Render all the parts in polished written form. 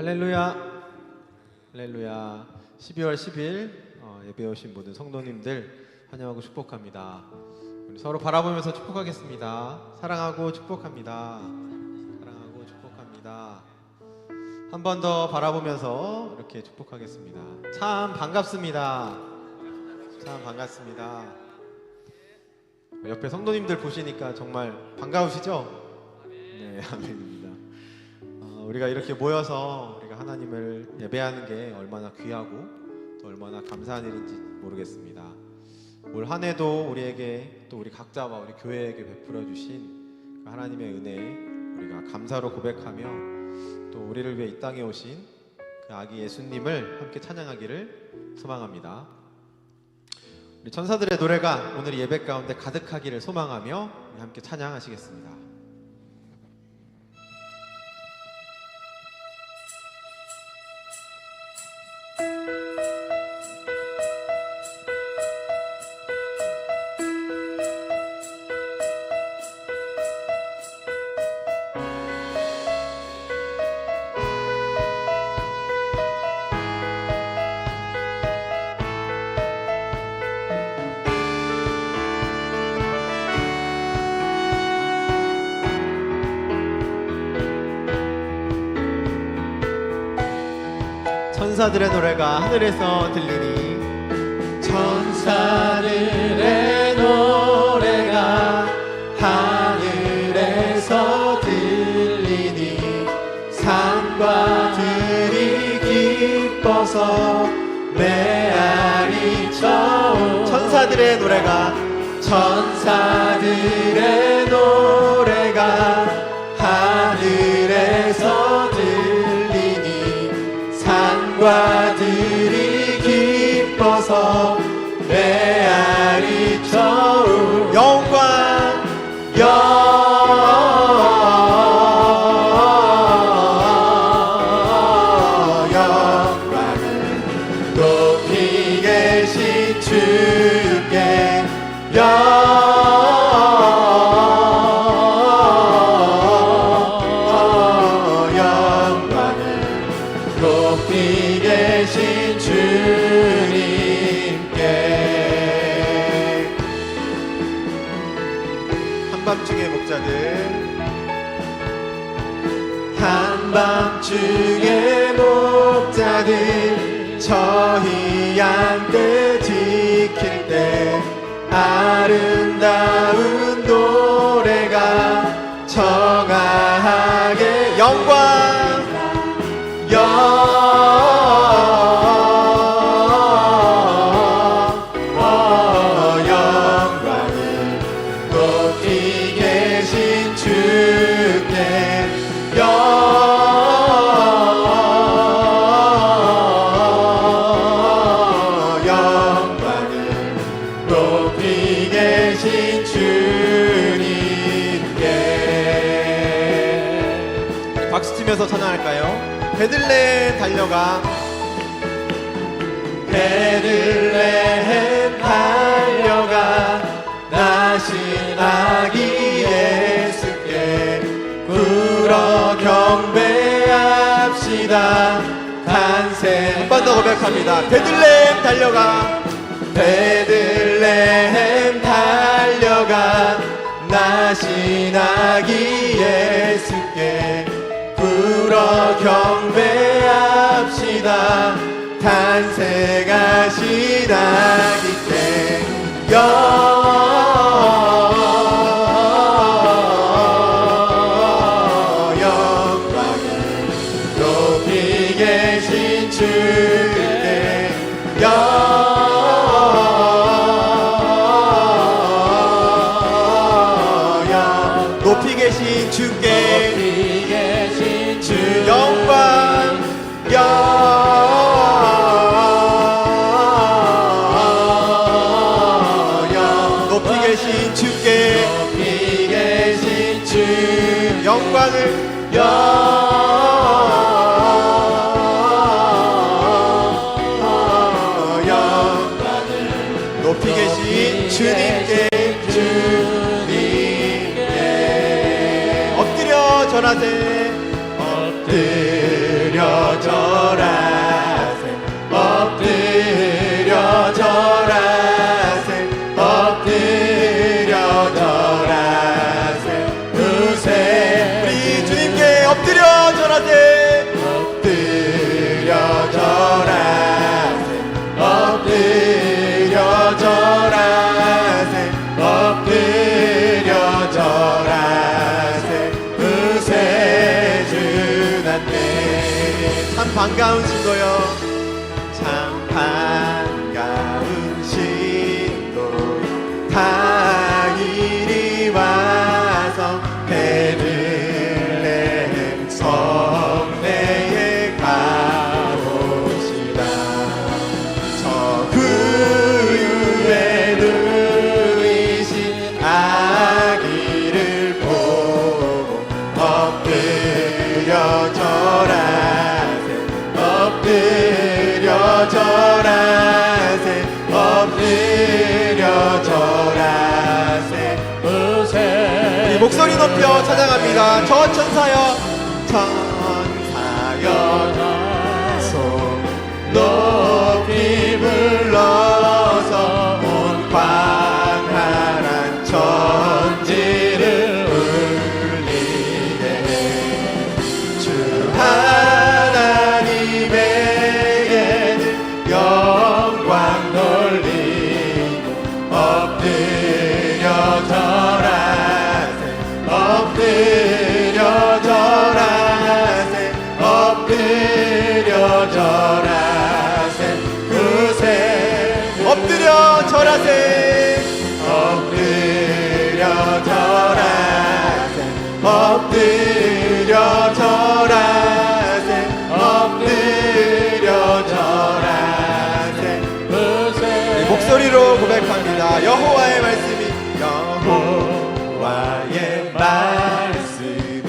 할렐루야, 할렐루야. 12월 10일 예배 오신 모든 성도님들 환영하고 축복합니다. 우리 서로 바라보면서 축복하겠습니다. 사랑하고 축복합니다. 사랑하고 축복합니다. 한 번 더 바라보면서 이렇게 축복하겠습니다. 참 반갑습니다. 참 반갑습니다. 옆에 성도님들 보시니까 정말 반가우시죠? 네, 아멘입니다. 우리가 이렇게 모여서 우리가 하나님을 예배하는 게 얼마나 귀하고 또 얼마나 감사한 일인지 모르겠습니다. 올 한 해도 우리에게 또 우리 각자와 우리 교회에게 베풀어 주신 그 하나님의 은혜에 우리가 감사로 고백하며 또 우리를 위해 이 땅에 오신 그 아기 예수님을 함께 찬양하기를 소망합니다. 우리 천사들의 노래가 오늘 예배 가운데 가득하기를 소망하며 우리 함께 찬양하시겠습니다. 천사들의 노래가 하늘에서 들리니 천사들의 노래가 하늘에서 들리니 산과 들이 기뻐서 메아리 쳐 천사들의 노래가 천사들의 노래가 하늘에서 산과 들이 기뻐서 메아리 쳐 영광을 높이 계신 주께 높이 계신 주님께 한밤중의 목자들 한밤중의 목자들 저희 양떼 지킬 때 아름다운 노래가 청하게 영광을 높이 계신 주께 영광을 높이 계신 주님께 박수치면서 찬양할까요? 베들레헴 달려가 베들레헴 달려가 나신 아기 예수께 굴어 경배합시다. 탄생 한 번 더 고백합니다. 베들레헴 달려가 베들레헴 달려가 나신 아기 예수께 굴어 경배합시다. 탄생하신 아기 때 영광을 높이 계신 주께 높이 계신 주께 높이 계신 주 영광 높이 계신 주께 높이 계신 주 영광을 높이 계신 주님께 엎드려 절하세 엎드려 절하세 엎드려 절하세 엎드려 절하세 그새 우리 주님께 엎드려 절하세. 엎드려 절하세 엎드려 절하세 엎드려 절하세 그새 주났네 참 반가운 신도요. 참 반가운 신도 다 이리 와서 베들레헴 성내에 가봅시다 저 구유에 누이신 아기를 보고 엎드려 절하세 엎드려 절하세 엎드려 절하세 으세 우리 목소리 높여 찬양합니다. 저 천사여 천사여 손 높이 불러서 온 광활한 천지를 울리게 주 하나님에게는 영광 돌리고 엎드려 절하세 엎드려 절하세 엎드려 절하세 그새 엎드려 절하세. 엎드려 절하세 엎드려 절하세 엎드려 절하세 그새 목소리로 고백합니다. 여호와의 말씀이 여호와의 말씀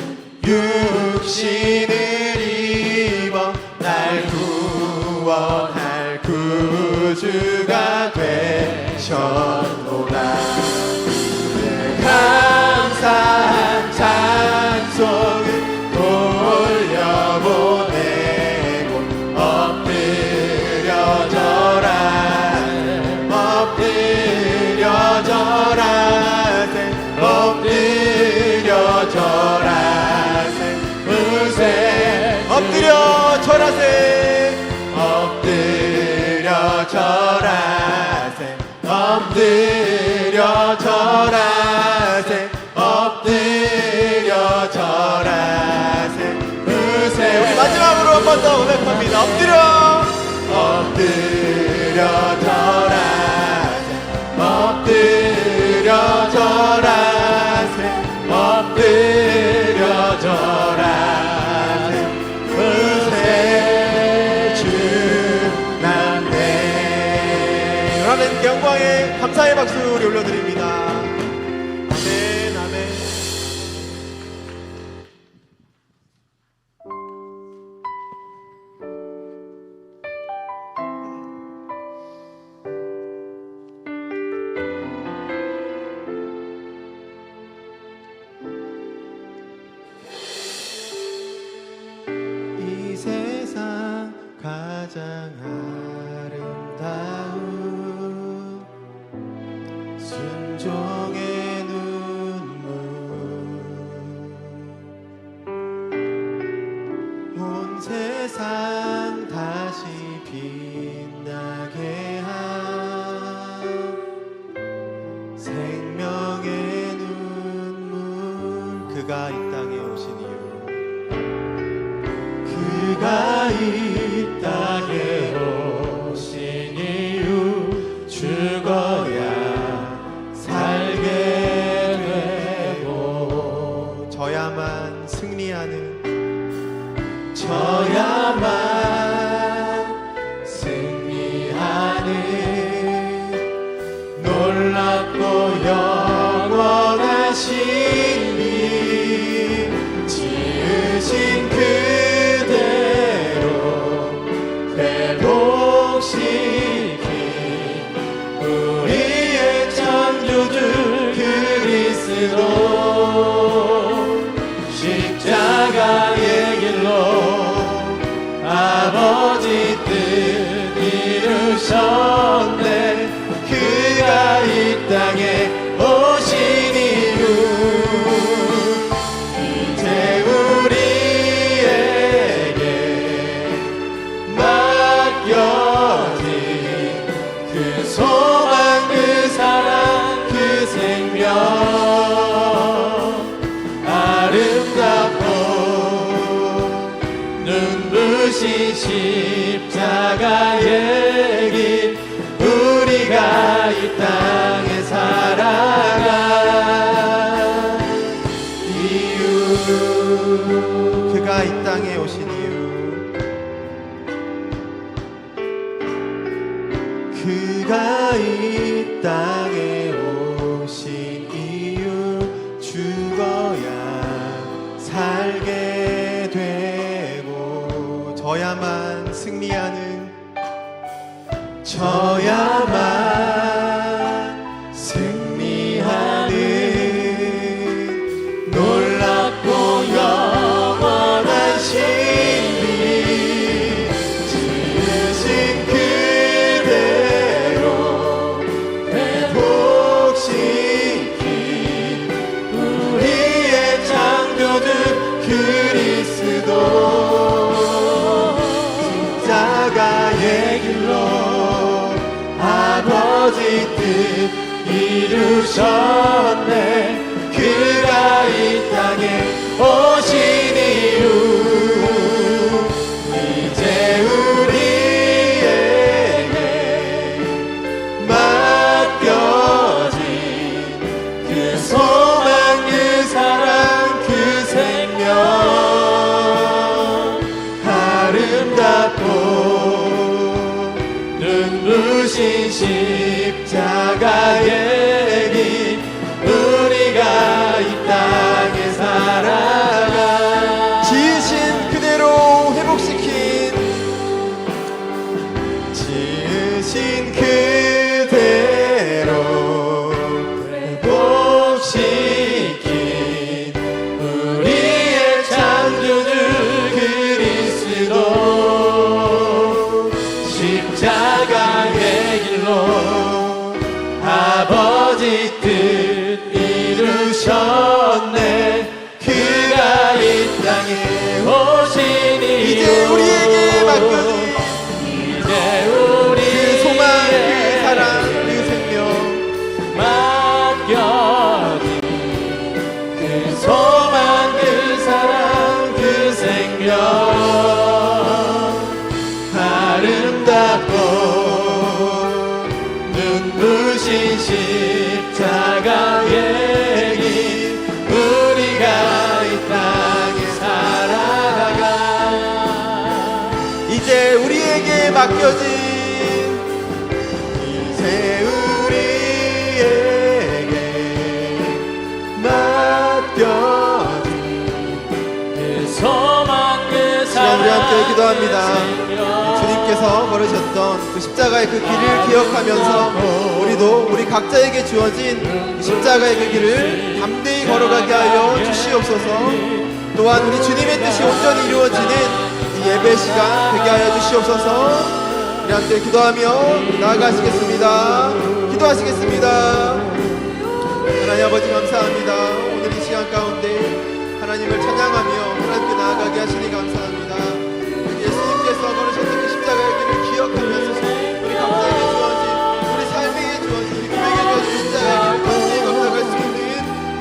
육신을 입어 날 구원할 구주가 되셨도다 감사한 찬송을 돌려보내고 엎드려 절하세 엎드려 절하세 엎드려 절하세 으세 엎드려 절하세. 엎드려 절하세 엎드려 절하세 엎드려 절하세 으세 우리 마지막으로 한 번 더 고백합니다. 엎드려 엎드려 절하세 엎드려 절하세 엎드려 절하세 그새 주났네 그러면 영광의 감사의 박수 우리 올려드립니다. 아멘 아멘. 이 세상 가장 아름다운 순종의 눈물 온 세상 다시 빛나게 한 생명의 눈물 그가 이 땅에 오신 이유 그가 이 땅에 오신 이유 죽어야 살게 되고 저야만 승리하는 저야만 승리하는 놀랍고 영원하신 이 지으신 그대로 회복시킨 우리의 창조주 그리스도 십자가의 길로 알게 되고 져야만 승리하는 저야만 승리하는 놀랍고 영원한 신비 지으신 그대로 회복시킨 우리의 창조주 그리스도 십자가의 길로 아버지 뜻 이루셨네. 그가 이 땅에 오신 이유 이제 우리에게 맡겨진 그 소망 그 사랑 그 생명 아름답고 눈부신 십자가의 길 우리가 이 땅에 살아가 지으신 그대로 회복시킨 회복시킨 우리의 창조주 그리스도 십자가의 길로 아버지 뜻 이루셨네. 그가 이 땅에 오신 이유 이제 우리에게 맡겨진 이제 우리 그 소망 그 사랑 그 생명 맡겨진 그 소망 그 사랑 그 생명 아름답고 눈부신 십자가의 길 우리가 이 땅에 살아가 이제 우리에게 맡겨진 이제 우리에게 맡겨진 그 소망 그 사랑 우리 함께 기도합니다. 그 생명 주님께서 걸으셨던 그 십자가의 그 길을 기억하면서 우리도 우리 각자에게 주어진 이 십자가의 그 길을 담대히 걸어가게 하여 주시옵소서. 또한 우리 주님의 뜻이 온전히 이루어지는 이 예배 시간 되게 하여 주시옵소서. 우리 함께 기도하며 나아가시겠습니다. 기도하시겠습니다. 하나님 아버지 감사합니다. 오늘 이 시간 가운데 하나님을 찬양하며 하나님께 나아가게 하시니 감사합니다. 예수님께서 걸으셨던 그 십자가의 길을 기억하면서 우리 각자에게 주어진 우리 삶에게 주어진 우리 교회에게 주어진 십자가의 길을 건강히 걸어갈 수 있는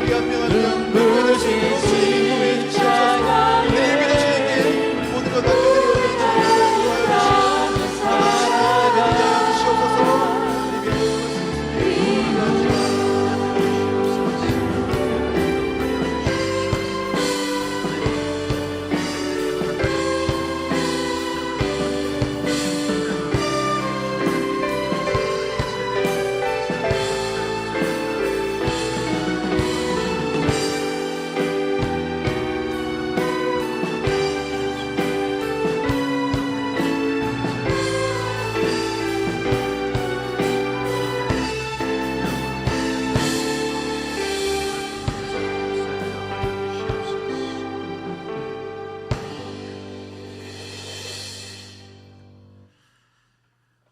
우리 한 명 한 명 누구든지 인도해 주시옵소서. 오늘 예배도 주님께 모든 것 맡겨드리오니 주님을 인도하여 주시옵소서. 예배 인도하여 주시옵소서.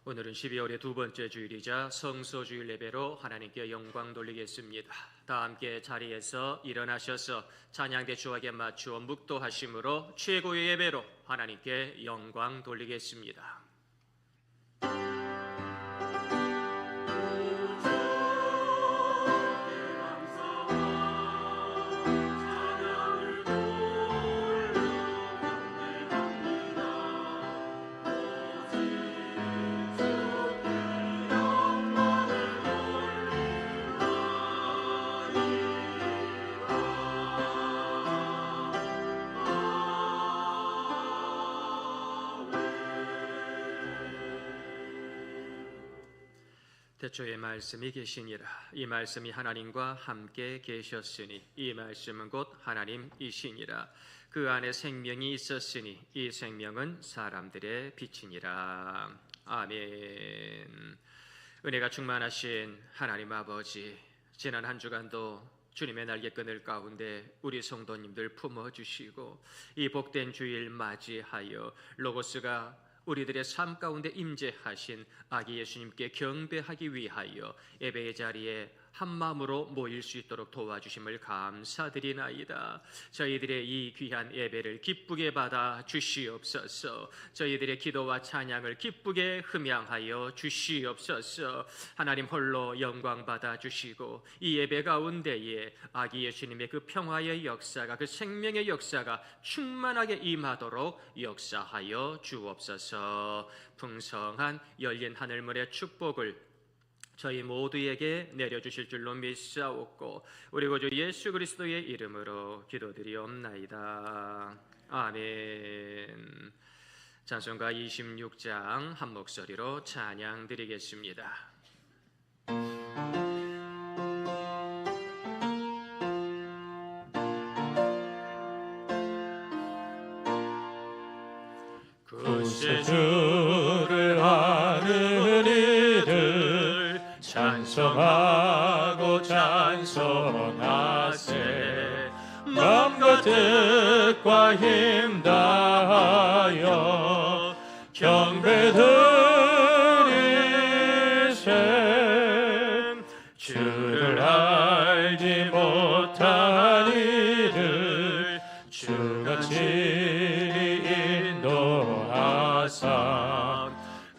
오늘은 12월의 두 번째 주일이자 성소주일 예배로 하나님께 영광 돌리겠습니다. 다 함께 자리에서 일어나셔서 찬양대 주에게 맞추어 묵도하심으로 최고의 예배로 하나님께 영광 돌리겠습니다. 태초에 말씀이 계시니라. 이 말씀이 하나님과 함께 계셨으니 이 말씀은 곧 하나님이시니라. 그 안에 생명이 있었으니 이 생명은 사람들의 빛이니라. 아멘. 은혜가 충만하신 하나님 아버지, 지난 한 주간도 주님의 날개끈을 가운데 우리 성도님들 품어주시고 이 복된 주일 맞이하여 로고스가 우리들의 삶 가운데 임재하신 아기 예수님께 경배하기 위하여 예배의 자리에 한 마음으로 모일 수 있도록 도와주심을 감사드리나이다. 저희들의 이 귀한 예배를 기쁘게 받아 주시옵소서. 저희들의 기도와 찬양을 기쁘게 흠양하여 주시옵소서. 하나님 홀로 영광 받아 주시고 이 예배 가운데에 아기 예수님의 그 평화의 역사가, 그 생명의 역사가 충만하게 임하도록 역사하여 주옵소서. 풍성한 열린 하늘문의 축복을 저희 모두에게 내려주실 줄로 믿사옵고 우리 구주 예수 그리스도의 이름으로 기도드리옵나이다. 아멘. 찬송가 26장 한 목소리로 찬양 드리겠습니다. 구세주를 아는 이들 찬송하고 찬송하세. 마음과 뜻과 힘 다하여 경배드리세. 주를 알지 못한 이들 주가 친히 인도하사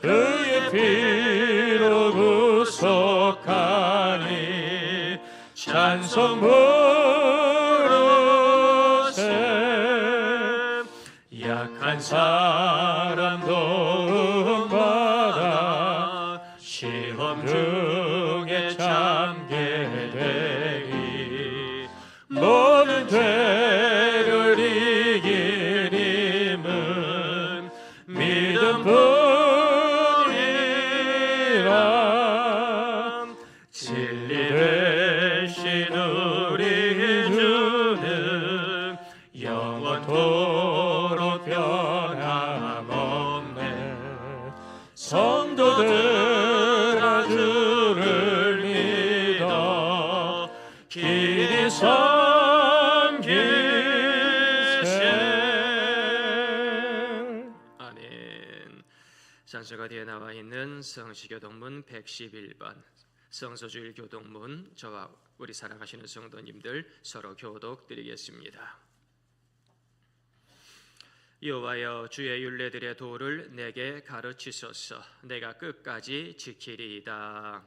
그의 피로 구속하니 찬송 부르세. 약한 사람 도움받아 시험 중에 참게 되니 모든 죄를 이긴 힘은 믿음 뿐이라. 진리 되신 우리 주는 영원토록 변함없네. 성도들아 주를 믿어 길이 섬기세. 아멘. 찬송가 뒤에 나와 있는 성시교동문 111번 성서주일 교동문, 저와 우리 사랑하시는 성도님들 서로 교독 드리겠습니다. 여호와여, 주의 율례들의 도를 내게 가르치소서. 내가 끝까지 지키리이다.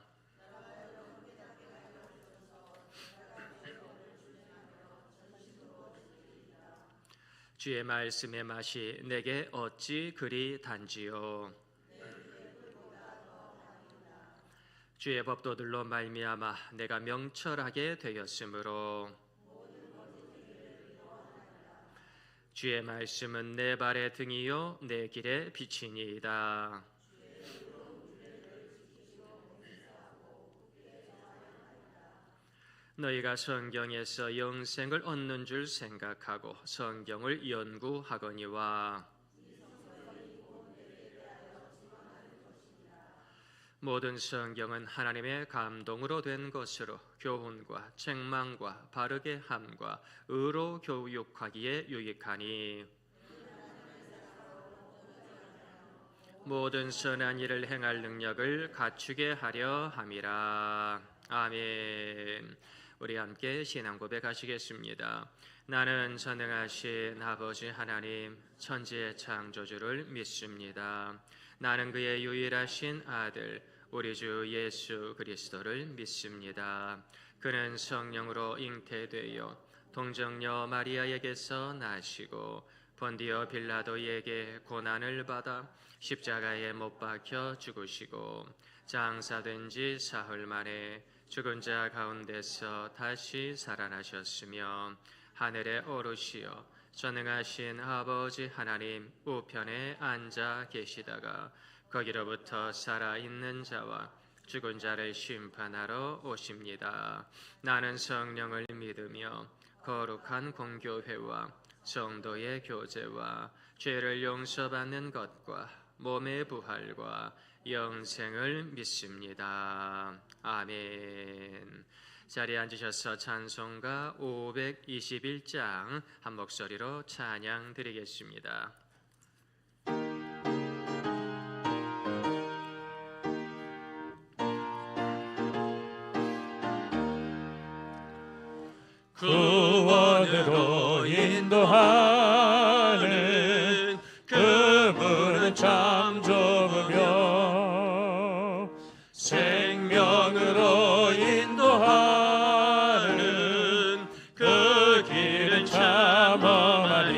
주의 말씀의 맛이 내게 어찌 그리 단지요. 주의 법도들로 말미암아 내가 명철하게 되었으므로 주의 말씀은 내 발의 등이요 내 길의 빛이니이다. 너희가 성경에서 영생을 얻는 줄 생각하고 성경을 연구하거니와 모든 성경은 하나님의 감동으로 된 것으로 교훈과 책망과 바르게 함과 의로 교육하기에 유익하니 모든 선한 일을 행할 능력을 갖추게 하려 함이라. 아멘. 우리 함께 신앙 고백하시겠습니다. 나는 전능하신 아버지 하나님 천지의 창조주를 믿습니다. 나는 그의 유일하신 아들 우리 주 예수 그리스도를 믿습니다. 그는 성령으로 잉태되어 동정녀 마리아에게서 나시고 본디오 빌라도에게 고난을 받아 십자가에 못 박혀 죽으시고 장사된 지 사흘 만에 죽은 자 가운데서 다시 살아나셨으며 하늘에 오르시어 전능하신 아버지 하나님 우편에 앉아 계시다가 거기로부터 살아있는 자와 죽은 자를 심판하러 오십니다. 나는 성령을 믿으며 거룩한 공교회와 성도의 교제와 죄를 용서받는 것과 몸의 부활과 영생을 믿습니다. 아멘. 자리에 앉으셔서 찬송가 521장 한 목소리로 찬양 드리겠습니다. 구원으로 인도하는 그분은 참 좋으며 생명으로 인도하는 그 길은 참 험하니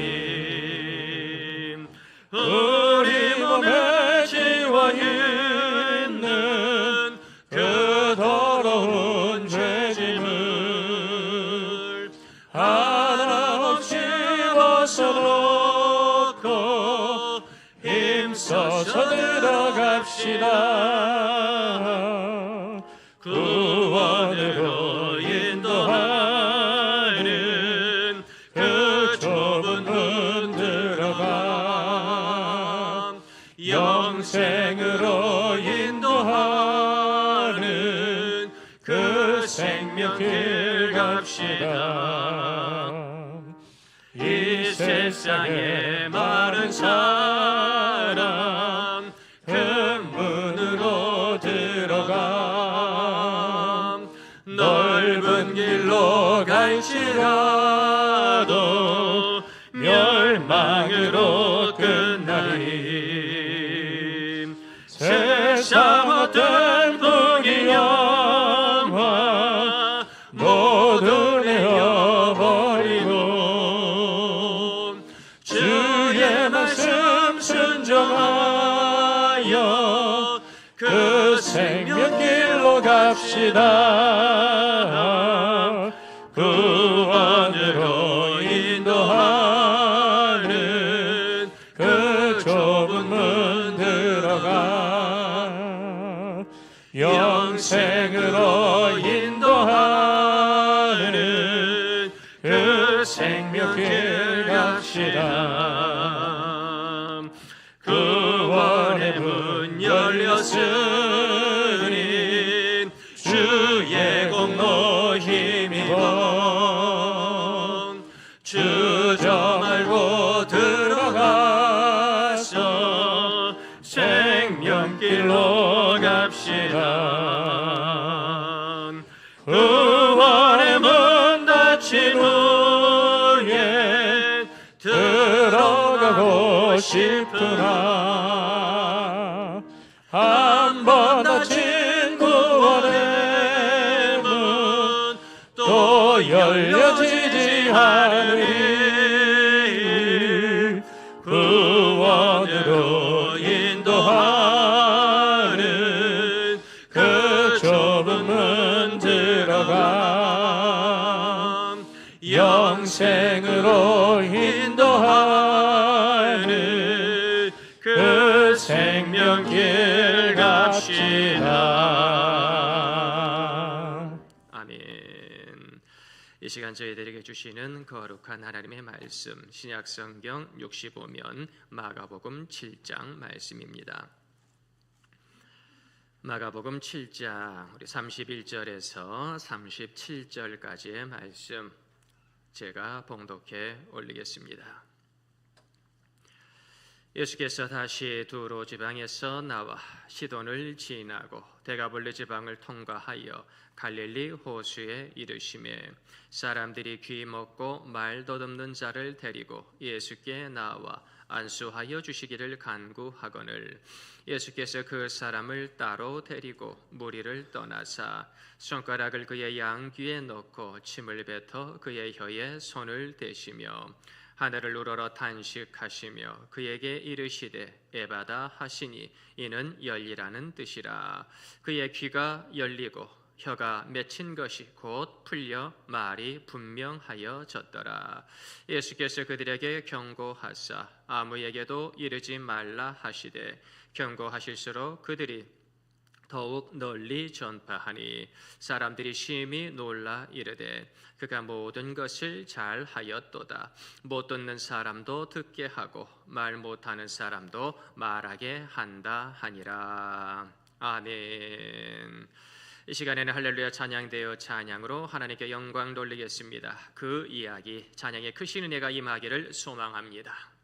우리 몸에 지워 있는 그 더러운 죄짐을 하나 없이 벗어놓고 힘써서 들어갑시다. 구원으로 인도하는 그 좁은 문 들어가 영생으로 인도하는 그 생명길 갑시다. 이 세상에 많은 사람 그 문으로 들어가 넓은 길로 갈지라도 멸망으로 끝나리. 세상 어떤 부귀영화 모두 내어버리고 주의 말씀 순종하여 그 생명길로 갑시다. 구원으로 인도하는 그 좁은 문 들어가 영생으로 인도하는 그 생명길 갑시다. 구원의 문 열렸으니 주의 공로 힘입어 주저 말고 들어가서 생명길로 갑시다. 구원의 문 닫힌 후에 들어가고 싶으나 한 번 닫힌 구원의 문 또 열려지지 않으니 구원으로 인도하는 그 좁은 문 들어가 영생으로 인도하는 그 생명길 갑시다. 아멘. 이 시간 저희들에게 주시는 거룩한 하나님의 말씀 신약성경 65면 마가복음 7장 말씀입니다. 마가복음 7장 우리 31절에서 37절까지의 말씀 제가 봉독해 올리겠습니다. 예수께서 다시 두로 지방에서 나와 시돈을 지나고 데가볼리 지방을 통과하여 갈릴리 호수에 이르시매 사람들이 귀 먹고 말 더듬는 자를 데리고 예수께 나와 안수하여 주시기를 간구하거늘 예수께서 그 사람을 따로 데리고 무리를 떠나사 손가락을 그의 양귀에 넣고 침을 뱉어 그의 혀에 손을 대시며 하늘을 우러러 탄식하시며 그에게 이르시되 에바다 하시니 이는 열리라는 뜻이라. 그의 귀가 열리고 혀가 맺힌 것이 곧 풀려 말이 분명하여졌더라. 예수께서 그들에게 경고하사 아무에게도 이르지 말라 하시되 경고하실수록 그들이 더욱 널리 전파하니 사람들이 심히 놀라 이르되 그가 모든 것을 잘 하였도다. 못 듣는 사람도 듣게 하고 말 못하는 사람도 말하게 한다 하니라. 아멘. 이 시간에는 할렐루야 찬양되어 찬양으로 하나님께 영광 돌리겠습니다. 그 이야기 찬양의 크신 은혜가 임하기를 소망합니다.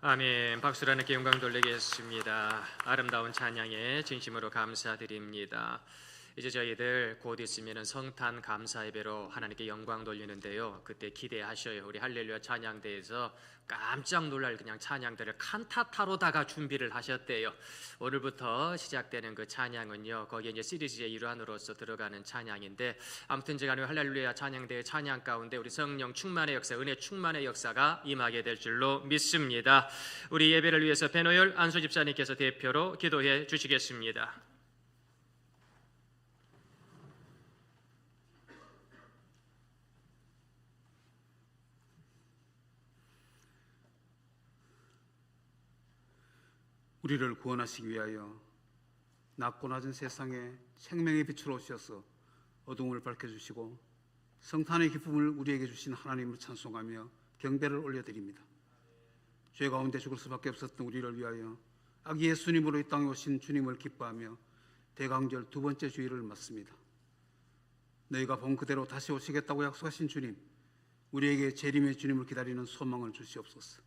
아멘. 박수로 하나님께 영광 돌리겠습니다. 아름다운 찬양에 진심으로 감사드립니다. 이제 저희들 곧 있으면 성탄 감사 예배로 하나님께 영광 돌리는데요. 그때 기대하셔요. 우리 할렐루야 찬양대에서 깜짝 놀랄 그냥 찬양들을 칸타타로다가 준비를 하셨대요. 오늘부터 시작되는 그 찬양은요, 거기에 이제 시리즈의 일환으로서 들어가는 찬양인데, 아무튼 제가 할렐루야 찬양대의 찬양 가운데 우리 성령 충만의 역사, 은혜 충만의 역사가 임하게 될 줄로 믿습니다. 우리 예배를 위해서 배노열 안수 집사님께서 대표로 기도해 주시겠습니다. 우리를 구원하시기 위하여 낮고 낮은 세상에 생명의 빛으로 오셔서 어둠을 밝혀주시고 성탄의 기쁨을 우리에게 주신 하나님을 찬송하며 경배를 올려드립니다. 죄 가운데 죽을 수밖에 없었던 우리를 위하여 아기 예수님으로 이 땅에 오신 주님을 기뻐하며 대강절 두 번째 주일을 맞습니다. 너희가 본 그대로 다시 오시겠다고 약속하신 주님, 우리에게 재림의 주님을 기다리는 소망을 주시옵소서.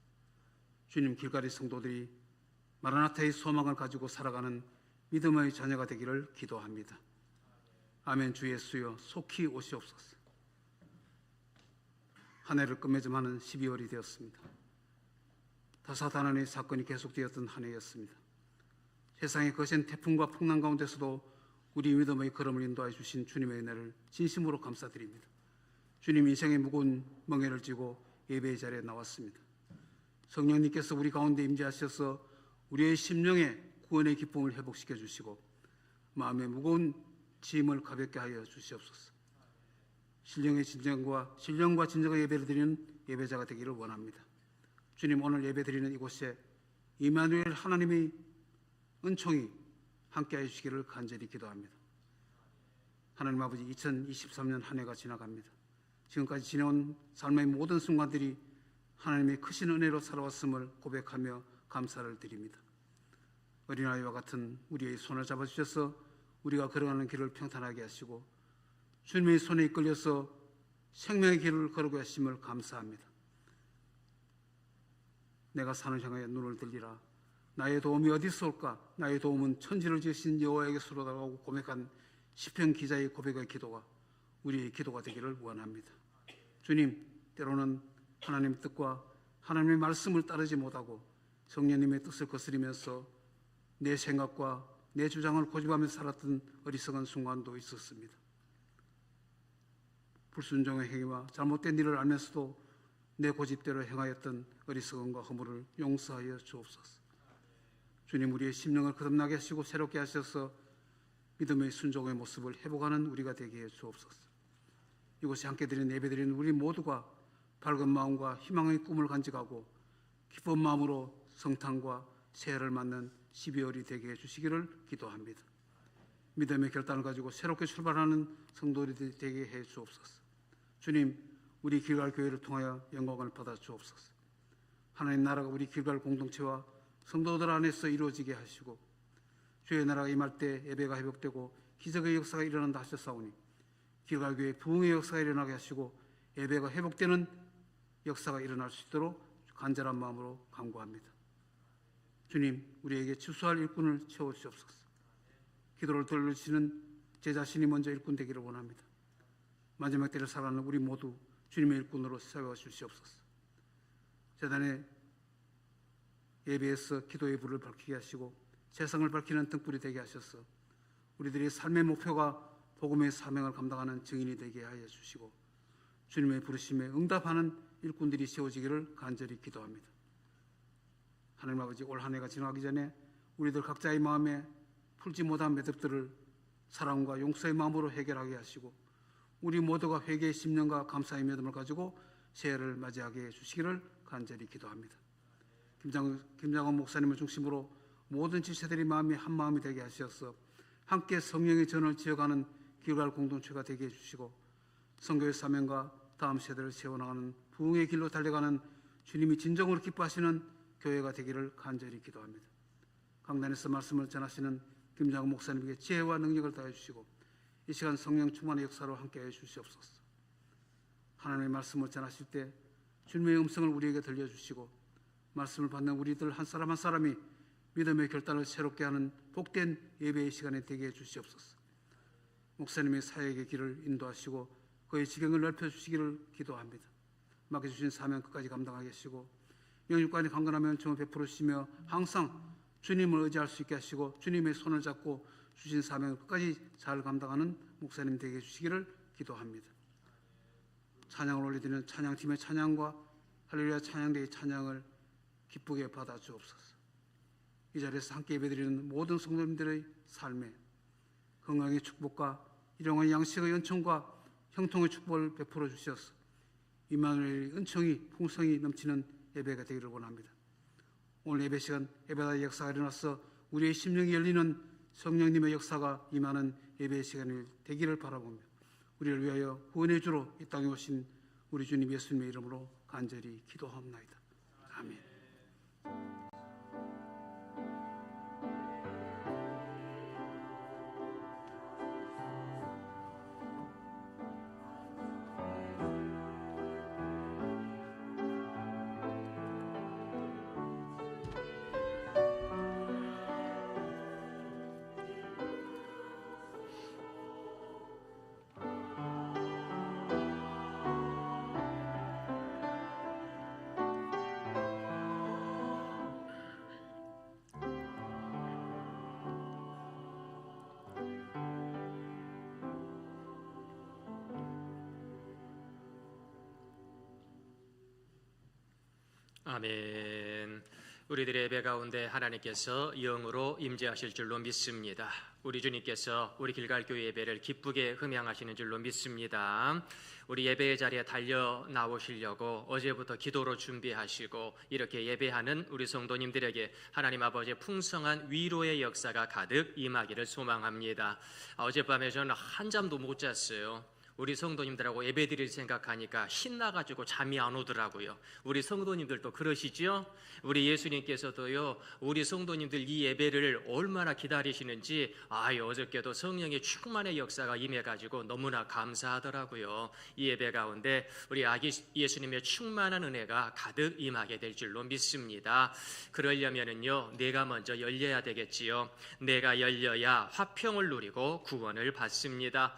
주님, 길가리 성도들이 마라나타의 소망을 가지고 살아가는 믿음의 자녀가 되기를 기도합니다. 아멘. 주 예수여 속히 오시옵소서. 한 해를 끝맺음하는 12월이 되었습니다. 다사다난의 사건이 계속되었던 한 해였습니다. 세상의 거센 태풍과 풍랑 가운데서도 우리 믿음의 걸음을 인도해 주신 주님의 은혜를 진심으로 감사드립니다. 주님, 인생의 무거운 멍에를 지고 예배의 자리에 나왔습니다. 성령님께서 우리 가운데 임재하셔서 우리의 심령에 구원의 기쁨을 회복시켜 주시고 마음의 무거운 짐을 가볍게 하여 주시옵소서. 신령과 진정의 예배를 드리는 예배자가 되기를 원합니다. 주님, 오늘 예배 드리는 이곳에 이마누엘 하나님의 은총이 함께하여 주시기를 간절히 기도합니다. 하나님 아버지, 2023년 한 해가 지나갑니다. 지금까지 지내온 삶의 모든 순간들이 하나님의 크신 은혜로 살아왔음을 고백하며 감사를 드립니다. 어린아이와 같은 우리의 손을 잡아주셔서 우리가 걸어가는 길을 평탄하게 하시고 주님의 손에 이끌려서 생명의 길을 걸어가게 하심을 감사합니다. 내가 산을 향하여 눈을 들리라. 나의 도움이 어디서 올까? 나의 도움은 천지를 지으신 여호와에게서로다고 고백한 시편 기자의 고백의 기도가 우리의 기도가 되기를 원합니다. 주님, 때로는 하나님의 뜻과 하나님의 말씀을 따르지 못하고 성령님의 뜻을 거스리면서 내 생각과 내 주장을 고집하며 살았던 어리석은 순간도 있었습니다. 불순종의 행위와 잘못된 일을 알면서도 내 고집대로 행하였던 어리석음과 허물을 용서하여 주옵소서. 주님, 우리의 심령을 거듭나게 하시고 새롭게 하셔서 믿음의 순종의 모습을 회복하는 우리가 되게 해 주옵소서. 이곳에 함께 드리는 예배 드리는 우리 모두가 밝은 마음과 희망의 꿈을 간직하고 기쁜 마음으로 성탄과 새해를 맞는 12월이 되게 해주시기를 기도합니다. 믿음의 결단을 가지고 새롭게 출발하는 성도들이 되게 해 주옵소서. 주님, 우리 길갈 교회를 통하여 영광을 받아 주옵소서. 하나님 나라가 우리 길갈 공동체와 성도들 안에서 이루어지게 하시고 주의 나라가 임할 때 예배가 회복되고 기적의 역사가 일어난다 하셨사오니 길갈 교회 부흥의 역사가 일어나게 하시고 예배가 회복되는 역사가 일어날 수 있도록 간절한 마음으로 간구합니다. 주님, 우리에게 추수할 일꾼을 채워주시옵소서. 기도를 들으시는 제 자신이 먼저 일꾼 되기를 원합니다. 마지막 때를 살아가는 우리 모두 주님의 일꾼으로 세워주시옵소서. 재단의 예배에서 기도의 불을 밝히게 하시고 세상을 밝히는 등불이 되게 하셔서 우리들의 삶의 목표가 복음의 사명을 감당하는 증인이 되게 하여 주시고 주님의 부르심에 응답하는 일꾼들이 세워지기를 간절히 기도합니다. 하나님 아버지, 올 한 해가 지나가기 전에 우리들 각자의 마음에 풀지 못한 매듭들을 사랑과 용서의 마음으로 해결하게 하시고 우리 모두가 회개의 심령과 감사의 믿음을 가지고 새해를 맞이하게 해주시기를 간절히 기도합니다. 김장원 목사님을 중심으로 모든 지체들의 마음이 한 마음이 되게 하셔서 함께 성령의 전을 지어가는 길갈 공동체가 되게 해주시고 선교의 사명과 다음 세대를 세워나가는 부흥의 길로 달려가는 주님이 진정으로 기뻐하시는 교회가 되기를 간절히 기도합니다. 강단에서 말씀을 전하시는 김장훈 목사님에게 지혜와 능력을 다해 주시고 이 시간 성령 충만의 역사로 함께해 주시옵소서. 하나님의 말씀을 전하실 때 주님의 음성을 우리에게 들려주시고 말씀을 받는 우리들 한 사람 한 사람이 믿음의 결단을 새롭게 하는 복된 예배의 시간이 되게 해 주시옵소서. 목사님의 사역의 길을 인도하시고 그의 지경을 넓혀주시기를 기도합니다. 맡겨주신 사명 끝까지 감당하게 하시고 영육간에 강건하면 정을 베풀으시며 항상 주님을 의지할 수 있게 하시고 주님의 손을 잡고 주신 사명을 끝까지 잘 감당하는 목사님 되게 해주시기를 기도합니다. 찬양을 올려드리는 찬양팀의 찬양과 할렐루야 찬양대의 찬양을 기쁘게 받아 주옵소서. 이 자리에서 함께 예배드리는 모든 성도님들의 삶에 건강의 축복과 일용할 양식의 은총과 형통의 축복을 베풀어 주셔서 임마누엘의 은총이 풍성이 넘치는 예배가 되기를 원합니다. 오늘 예배 시간 예배다의 역사가 일어나서 우리의 심령이 열리는 성령님의 역사가 임하는 예배 시간이 되기를 바라보며 우리를 위하여 구원의 주로 이 땅에 오신 우리 주님 예수님의 이름으로 간절히 기도하옵나이다. 아멘. 아멘. 우리들의 예배 가운데 하나님께서 영으로 임재하실 줄로 믿습니다. 우리 주님께서 우리 길갈교회 예배를 기쁘게 흠양하시는 줄로 믿습니다. 우리 예배의 자리에 달려 나오시려고 어제부터 기도로 준비하시고 이렇게 예배하는 우리 성도님들에게 하나님 아버지의 풍성한 위로의 역사가 가득 임하기를 소망합니다. 어젯밤에 저는 한잠도 못 잤어요. 우리 성도님들하고 예배드릴 생각하니까 신나가지고 잠이 안 오더라고요. 우리 성도님들도 그러시죠? 우리 예수님께서도요, 우리 성도님들 이 예배를 얼마나 기다리시는지 어저께도 성령의 충만의 역사가 임해가지고 너무나 감사하더라고요. 이 예배 가운데 우리 아기 예수님의 충만한 은혜가 가득 임하게 될 줄로 믿습니다. 그러려면은요, 내가 먼저 열려야 되겠지요. 내가 열려야 화평을 누리고 구원을 받습니다.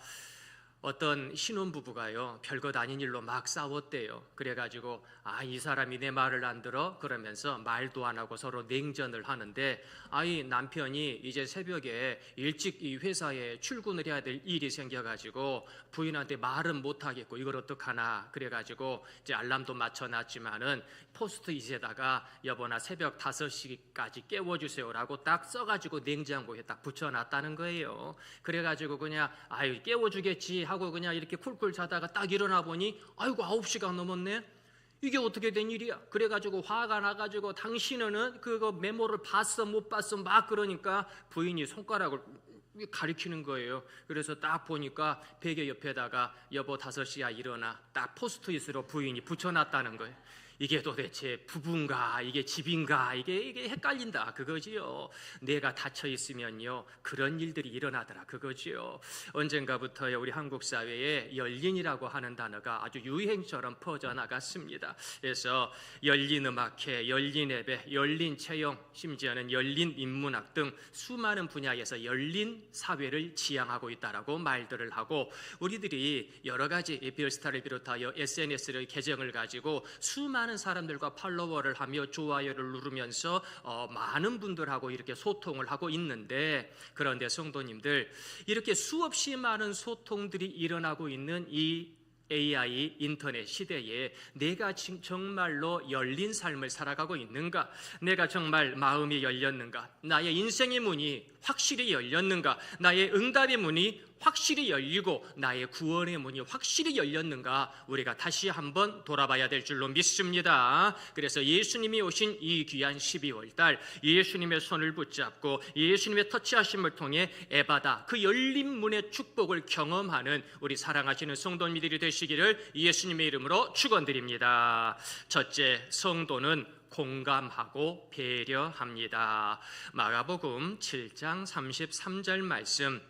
어떤 신혼부부가요, 별것 아닌 일로 막 싸웠대요. 그래가지고 이 사람이 내 말을 안 들어? 그러면서 말도 안 하고 서로 냉전을 하는데 이 남편이 이제 새벽에 일찍 이 회사에 출근을 해야 될 일이 생겨가지고 부인한테 말은 못하겠고 이걸 어떡하나 그래가지고 이제 알람도 맞춰놨지만은 포스트잇에다가 여보나 새벽 5시까지 깨워주세요라고 딱 써가지고 냉장고에 딱 붙여놨다는 거예요. 그래가지고 그냥 깨워주겠지 하고 그냥 이렇게 쿨쿨 자다가 딱 일어나 보니 아이고 9시가 넘었네. 이게 어떻게 된 일이야? 그래가지고 화가 나가지고 당신은 그거 메모를 봤어 못 봤어 막 그러니까 부인이 손가락을 가리키는 거예요. 그래서 딱 보니까 베개 옆에다가 여보 5시야 일어나 딱 포스트잇으로 부인이 붙여놨다는 거예요. 이게 도대체 부부인가 이게 집인가 이게 헷갈린다 그거지요. 내가 닫혀 있으면요 그런 일들이 일어나더라 그거지요. 언젠가부터요 우리 한국 사회에 열린이라고 하는 단어가 아주 유행처럼 퍼져나갔습니다. 그래서 열린 음악회, 열린 예배, 열린 채용, 심지어는 열린 인문학 등 수많은 분야에서 열린 사회를 지향하고 있다라고 말들을 하고 우리들이 여러 가지 비얼스타를 비롯하여 SNS를 계정을 가지고 수많은 사람들과 팔로워를 하며 좋아요를 누르면서 많은 분들하고 이렇게 소통을 하고 있는데 그런데 성도님들 이렇게 수없이 많은 소통들이 일어나고 있는 이 AI 인터넷 시대에 내가 정말로 열린 삶을 살아가고 있는가? 내가 정말 마음이 열렸는가? 나의 인생의 문이 확실히 열렸는가? 나의 응답의 문이 확실히 열리고 나의 구원의 문이 확실히 열렸는가? 우리가 다시 한번 돌아봐야 될 줄로 믿습니다. 그래서 예수님이 오신 이 귀한 12월달 예수님의 손을 붙잡고 예수님의 터치하심을 통해 에바다 그 열린 문의 축복을 경험하는 우리 사랑하시는 성도님들이 되시기를 예수님의 이름으로 축원드립니다. 첫째, 성도는 공감하고 배려합니다. 마가복음 7장 33절 말씀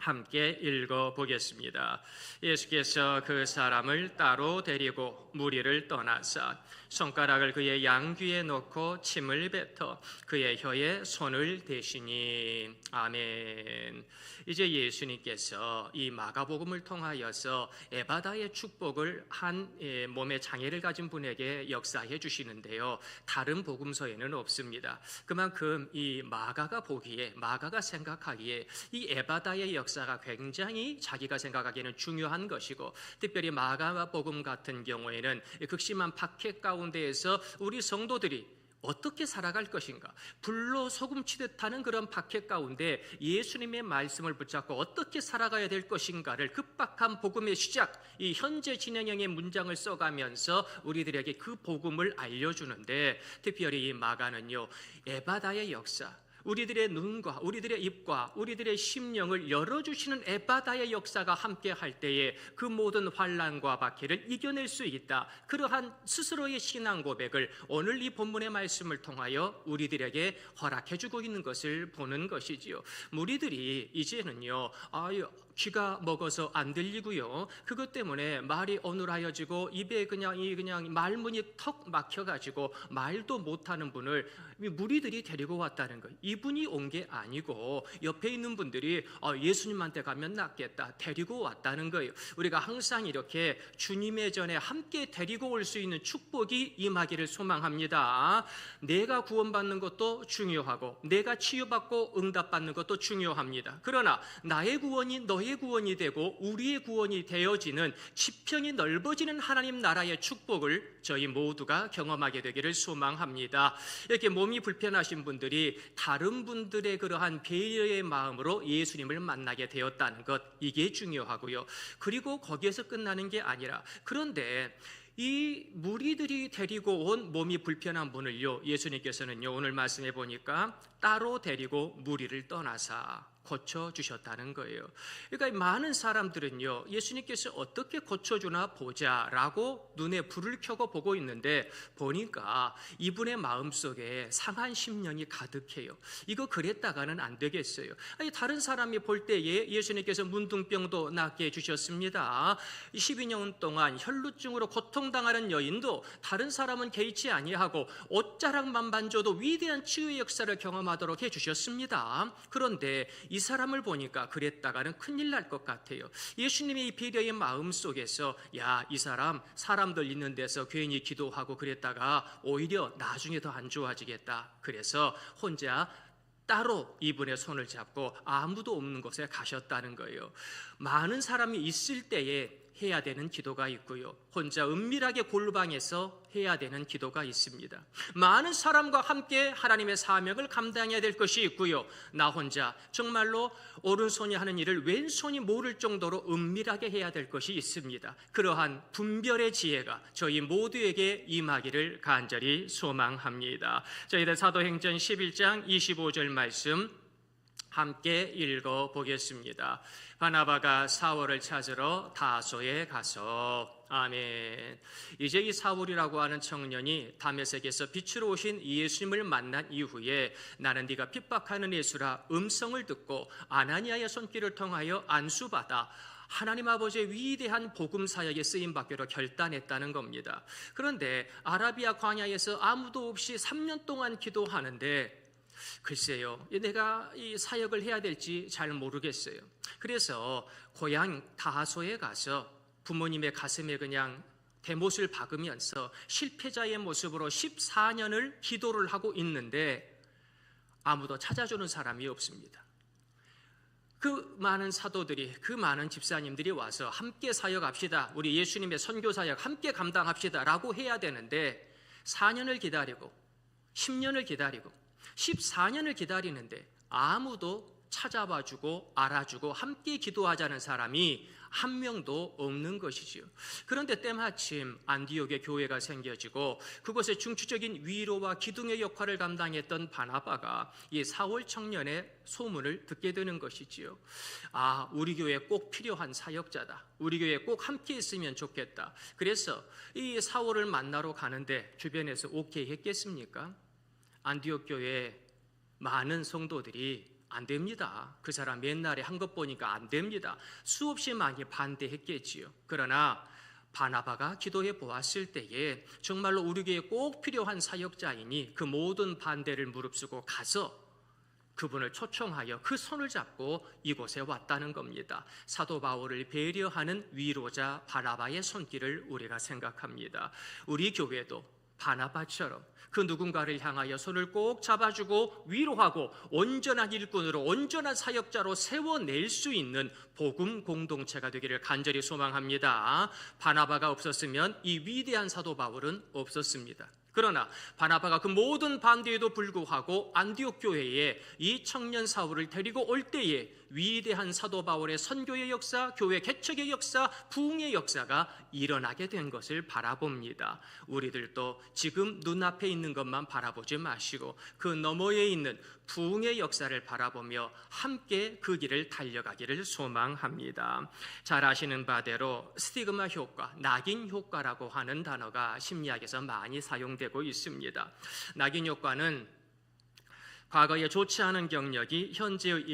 함께 읽어보겠습니다. 예수께서 그 사람을 따로 데리고 무리를 떠나사 손가락을 그의 양귀에 놓고 침을 뱉어 그의 혀에 손을 대시니. 아멘. 이제 예수님께서 이 마가복음을 통하여서 에바다의 축복을 한 몸에 장애를 가진 분에게 역사해 주시는데요, 다른 복음서에는 없습니다. 그만큼 이 마가가 생각하기에 이 에바다의 역사가 굉장히 자기가 생각하기에는 중요한 것이고, 특별히 마가복음 같은 경우에는 극심한 박해 가운데에서 우리 성도들이 어떻게 살아갈 것인가, 불로 소금치듯 하는 그런 박해 가운데 예수님의 말씀을 붙잡고 어떻게 살아가야 될 것인가를 급박한 복음의 시작, 이 현재 진행형의 문장을 써가면서 우리들에게 그 복음을 알려주는데, 특별히 이 마가는요, 에바다의 역사, 우리들의 눈과 우리들의 입과 우리들의 심령을 열어주시는 에바다의 역사가 함께 할 때에 그 모든 환난과 박해를 이겨낼 수 있다, 그러한 스스로의 신앙 고백을 오늘 이 본문의 말씀을 통하여 우리들에게 허락해주고 있는 것을 보는 것이지요. 무리들이 이제는요, 귀가 먹어서 안 들리고요, 그것 때문에 말이 어눌하여지고 입에 그냥 말문이 턱 막혀가지고 말도 못하는 분을 무리들이 데리고 왔다는 거예요. 이분이 온 게 아니고 옆에 있는 분들이 예수님한테 가면 낫겠다 데리고 왔다는 거예요. 우리가 항상 이렇게 주님의 전에 함께 데리고 올 수 있는 축복이 임하기를 소망합니다. 내가 구원받는 것도 중요하고 내가 치유받고 응답받는 것도 중요합니다. 그러나 나의 구원이 너의 구원이 되고 우리의 구원이 되어지는 지평이 넓어지는 하나님 나라의 축복을 저희 모두가 경험하게 되기를 소망합니다. 이렇게 몸이 불편하신 분들이 다른 분들의 그러한 배려의 마음으로 예수님을 만나게 되었다는 것, 이게 중요하고요. 그리고 거기에서 끝나는 게 아니라, 그런데 이 무리들이 데리고 온 몸이 불편한 분을요, 예수님께서는요, 오늘 말씀해 보니까 따로 데리고 무리를 떠나사 고쳐주셨다는 거예요. 그러니까 많은 사람들은요, 예수님께서 어떻게 고쳐주나 보자라고 눈에 불을 켜고 보고 있는데, 보니까 이분의 마음속에 상한 심령이 가득해요. 이거 그랬다가는 안 되겠어요. 다른 사람이 볼 때에 예수님께서 문둥병도 낫게 해주셨습니다. 12년 동안 혈루증으로 고통당하는 여인도 다른 사람은 개의치 아니하고 옷자락만 만져도 위대한 치유의 역사를 경험하도록 해주셨습니다. 그런데 이 사람을 보니까 그랬다가는 큰일 날 것 같아요. 예수님의 이 배려의 마음 속에서, 이 사람 사람들 있는 데서 괜히 기도하고 그랬다가 오히려 나중에 더 안 좋아지겠다. 그래서 혼자 따로 이분의 손을 잡고 아무도 없는 곳에 가셨다는 거예요. 많은 사람이 있을 때에 해야 되는 기도가 있고요, 혼자 은밀하게 골방에서 해야 되는 기도가 있습니다. 많은 사람과 함께 하나님의 사명을 감당해야 될 것이 있고요, 나 혼자 정말로 오른손이 하는 일을 왼손이 모를 정도로 은밀하게 해야 될 것이 있습니다. 그러한 분별의 지혜가 저희 모두에게 임하기를 간절히 소망합니다. 저희들 사도행전 11장 25절 말씀 함께 읽어보겠습니다. 바나바가 사울을 찾으러 다소에 가서. 아멘. 이제 이 사울이라고 하는 청년이 다메섹에서 빛으로 오신 예수님을 만난 이후에, 나는 네가 핍박하는 예수라 음성을 듣고 아나니아의 손길을 통하여 안수받아 하나님 아버지의 위대한 복음 사역에 쓰임받기로 결단했다는 겁니다. 그런데 아라비아 광야에서 아무도 없이 3년 동안 기도하는데, 글쎄요, 내가 이 사역을 해야 될지 잘 모르겠어요. 그래서 고향 다소에 가서 부모님의 가슴에 그냥 대못을 박으면서 실패자의 모습으로 14년을 기도를 하고 있는데 아무도 찾아주는 사람이 없습니다. 그 많은 사도들이, 그 많은 집사님들이 와서 함께 사역합시다, 우리 예수님의 선교 사역 함께 감당합시다 라고 해야 되는데, 4년을 기다리고 10년을 기다리고 14년을 기다리는데 아무도 찾아봐주고 알아주고 함께 기도하자는 사람이 한 명도 없는 것이지요. 그런데 때마침 안디옥에 교회가 생겨지고 그곳에 중추적인 위로와 기둥의 역할을 감당했던 바나바가 이 사울 청년의 소문을 듣게 되는 것이지요. 우리 교회에 꼭 필요한 사역자다, 우리 교회에 꼭 함께 있으면 좋겠다. 그래서 이 사울을 만나러 가는데 주변에서 오케이 했겠습니까? 안디옥 교회에 많은 성도들이 안 됩니다. 그 사람 옛날에 한 것 보니까 안 됩니다. 수없이 많이 반대했겠지요. 그러나 바나바가 기도해 보았을 때에 정말로 우리 교회에 꼭 필요한 사역자이니 그 모든 반대를 무릅쓰고 가서 그분을 초청하여 그 손을 잡고 이곳에 왔다는 겁니다. 사도 바울을 배려하는 위로자 바나바의 손길을 우리가 생각합니다. 우리 교회도 바나바처럼 그 누군가를 향하여 손을 꼭 잡아주고 위로하고 온전한 일꾼으로 온전한 사역자로 세워낼 수 있는 복음 공동체가 되기를 간절히 소망합니다. 바나바가 없었으면 이 위대한 사도 바울은 없었습니다. 그러나 바나바가 그 모든 반대에도 불구하고 안디옥 교회에 이 청년 사울을 데리고 올 때에 위대한 사도 바울의 선교의 역사, 교회 개척의 역사, 부흥의 역사가 일어나게 된 것을 바라봅니다. 우리들도 지금 눈앞에 있는 것만 바라보지 마시고 그 너머에 있는 부흥의 역사를 바라보며 함께 그 길을 달려가기를 소망합니다. 잘 아시는 바대로 스티그마 효과, 낙인 효과라고 하는 단어가 심리학에서 많이 사용되고 있습니다. 낙인 효과는 과거에 좋지 않은 경력이 현재의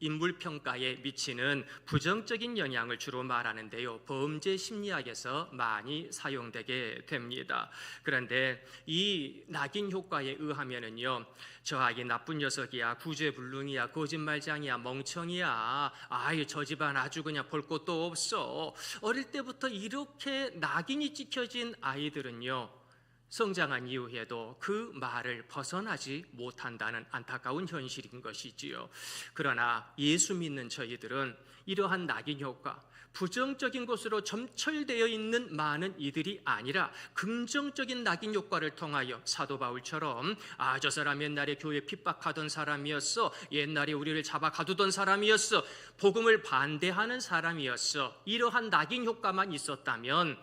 인물 평가에 미치는 부정적인 영향을 주로 말하는데요. 범죄 심리학에서 많이 사용되게 됩니다. 그런데 이 낙인 효과에 의하면은요, 저 아이 나쁜 녀석이야, 구제불능이야, 거짓말장이야, 멍청이야, 아이 저 집안 아주 그냥 볼 것도 없어. 어릴 때부터 이렇게 낙인이 찍혀진 아이들은요, 성장한 이후에도 그 말을 벗어나지 못한다는 안타까운 현실인 것이지요. 그러나 예수 믿는 저희들은 이러한 낙인 효과, 부정적인 것으로 점철되어 있는 많은 이들이 아니라 긍정적인 낙인 효과를 통하여 사도 바울처럼 저 사람 옛날에 교회 핍박하던 사람이었어, 옛날에 우리를 잡아 가두던 사람이었어, 복음을 반대하는 사람이었어, 이러한 낙인 효과만 있었다면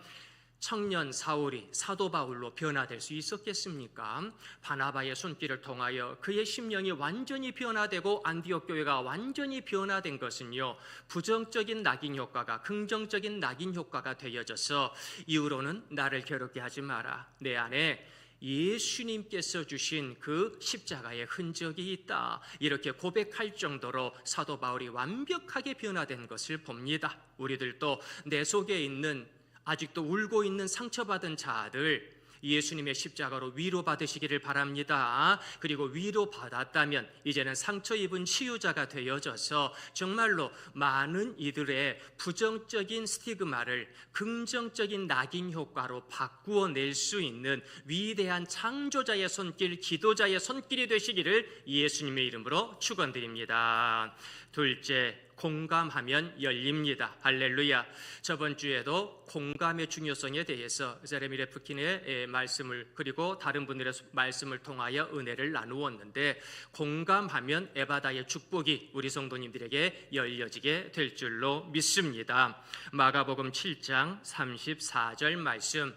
청년 사울이 사도 바울로 변화될 수 있었겠습니까? 바나바의 손길을 통하여 그의 심령이 완전히 변화되고 안디옥 교회가 완전히 변화된 것은요, 부정적인 낙인 효과가 긍정적인 낙인 효과가 되어져서 이후로는 나를 괴롭게 하지 마라, 내 안에 예수님께서 주신 그 십자가의 흔적이 있다, 이렇게 고백할 정도로 사도 바울이 완벽하게 변화된 것을 봅니다. 우리들도 내 속에 있는 아직도 울고 있는 상처받은 자들 예수님의 십자가로 위로받으시기를 바랍니다. 그리고 위로받았다면 이제는 상처 입은 치유자가 되어져서 정말로 많은 이들의 부정적인 스티그마를 긍정적인 낙인 효과로 바꾸어 낼 수 있는 위대한 창조자의 손길, 기도자의 손길이 되시기를 예수님의 이름으로 축원드립니다. 둘째, 공감하면 열립니다. 할렐루야. 저번 주에도 공감의 중요성에 대해서 제레미 레프킨의 말씀을 그리고 다른 분들의 말씀을 통하여 은혜를 나누었는데, 공감하면 에바다의 축복이 우리 성도님들에게 열려지게 될 줄로 믿습니다. 마가복음 7장 34절 말씀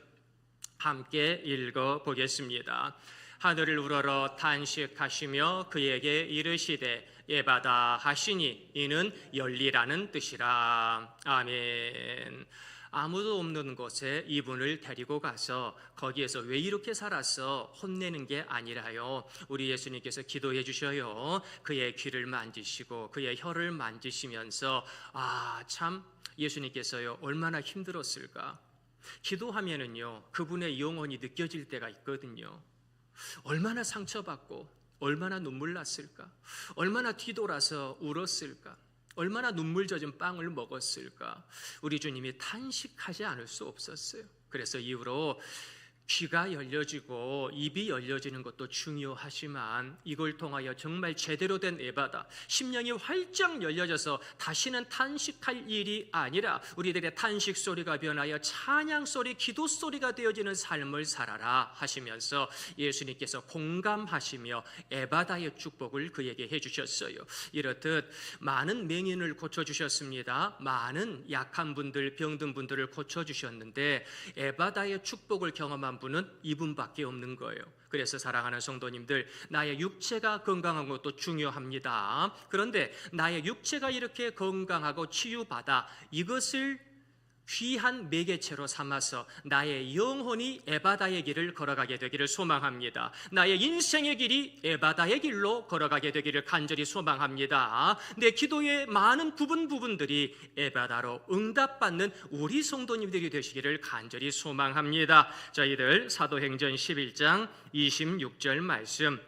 함께 읽어보겠습니다. 하늘을 우러러 탄식하시며 그에게 이르시되 에바다 하시니 이는 열리라는 뜻이라. 아멘. 아무도 없는 곳에 이분을 데리고 가서 거기에서 왜 이렇게 살았어 혼내는 게 아니라요, 우리 예수님께서 기도해 주셔요. 그의 귀를 만지시고 그의 혀를 만지시면서 참 예수님께서요 얼마나 힘들었을까. 기도하면은요 그분의 영혼이 느껴질 때가 있거든요. 얼마나 상처받고 얼마나 눈물 났을까, 얼마나 뒤돌아서 울었을까, 얼마나 눈물 젖은 빵을 먹었을까. 우리 주님이 탄식하지 않을 수 없었어요. 그래서 이후로 귀가 열려지고 입이 열려지는 것도 중요하지만 이걸 통하여 정말 제대로 된 에바다, 심령이 활짝 열려져서 다시는 탄식할 일이 아니라 우리들의 탄식 소리가 변하여 찬양 소리, 기도 소리가 되어지는 삶을 살아라 하시면서 예수님께서 공감하시며 에바다의 축복을 그에게 해주셨어요. 이렇듯 많은 맹인을 고쳐주셨습니다. 많은 약한 분들, 병든 분들을 고쳐주셨는데 에바다의 축복을 경험한 분은 이분밖에 없는 거예요. 그래서 사랑하는 성도님들, 나의 육체가 건강한 것도 중요합니다. 그런데 나의 육체가 이렇게 건강하고 치유받아 이것을 귀한 매개체로 삼아서 나의 영혼이 에바다의 길을 걸어가게 되기를 소망합니다. 나의 인생의 길이 에바다의 길로 걸어가게 되기를 간절히 소망합니다. 내 기도의 많은 부분들이 에바다로 응답받는 우리 성도님들이 되시기를 간절히 소망합니다. 저희들 사도행전 11장 26절 말씀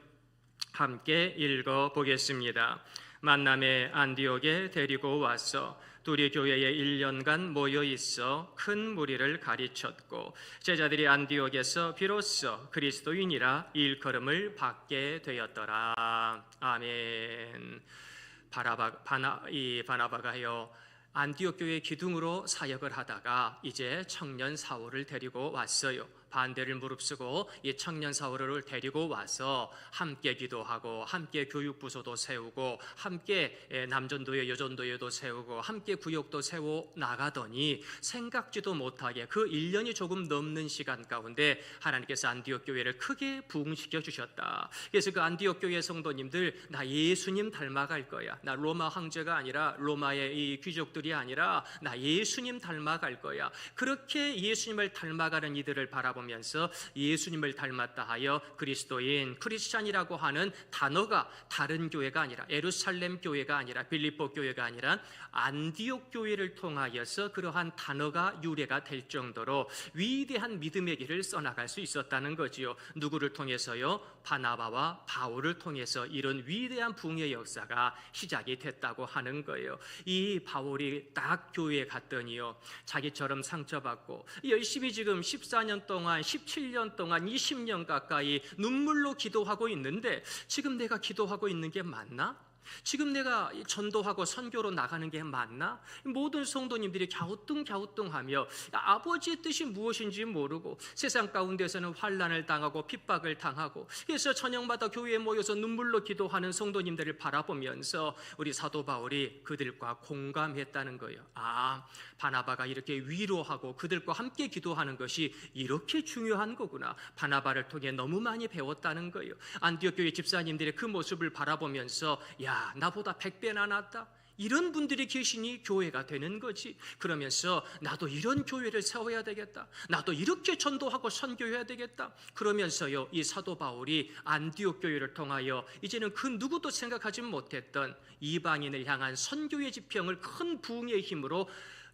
함께 읽어보겠습니다. 만남의 안디옥에 데리고 와서 둘이 교회에 1년간 모여 있어 큰 무리를 가르쳤고 제자들이 안디옥에서 비로소 그리스도인이라 일컬음을 받게 되었더라. 아멘. 바나바가요 안디옥 교회 기둥으로 사역을 하다가 이제 청년 사울을 데리고 왔어요. 반대를 무릅쓰고 이 청년 사울을 데리고 와서 함께 기도하고 함께 교육부서도 세우고 함께 남전도회 여전도회도 세우고 함께 구역도 세워 나가더니 생각지도 못하게 그 1년이 조금 넘는 시간 가운데 하나님께서 안디옥 교회를 크게 부흥시켜 주셨다. 그래서 그 안디옥 교회 성도님들 나 예수님 닮아갈 거야. 나 로마 황제가 아니라 로마의 이 귀족들이 아니라 나 예수님 닮아갈 거야. 그렇게 예수님을 닮아가는 이들을 바라보면서 예수님을 닮았다 하여 그리스도인 크리스찬이라고 하는 단어가 다른 교회가 아니라 예루살렘 교회가 아니라 빌립보 교회가 아니라 안디옥 교회를 통하여서 그러한 단어가 유래가 될 정도로 위대한 믿음의 길을 써나갈 수 있었다는 거지요. 누구를 통해서요? 바나바와 바울을 통해서 이런 위대한 부흥의 역사가 시작이 됐다고 하는 거예요. 이 바울이 딱 교회에 갔더니요, 자기처럼 상처받고 열심히 지금 14년 동안 17년 동안 20년 가까이 눈물로 기도하고 있는데 지금 내가 기도하고 있는 게 맞나? 지금 내가 전도하고 선교로 나가는 게 맞나? 모든 성도님들이 갸우뚱갸우뚱하며 아버지의 뜻이 무엇인지 모르고 세상 가운데서는 환난을 당하고 핍박을 당하고 그래서 저녁마다 교회에 모여서 눈물로 기도하는 성도님들을 바라보면서 우리 사도 바울이 그들과 공감했다는 거예요. 아, 바나바가 이렇게 위로하고 그들과 함께 기도하는 것이 이렇게 중요한 거구나. 바나바를 통해 너무 많이 배웠다는 거예요. 안디옥 교회 집사님들의 그 모습을 바라보면서 야, 나보다 100배나 낫다. 이런 분들이 계시니 교회가 되는 거지. 그러면서 나도 이런 교회를 세워야 되겠다. 나도 이렇게 전도하고 선교해야 되겠다. 그러면서요, 이 사도 바울이 안디옥 교회를 통하여 이제는 그 누구도 생각하지 못했던 이방인을 향한 선교의 지평을 큰 부흥의 힘으로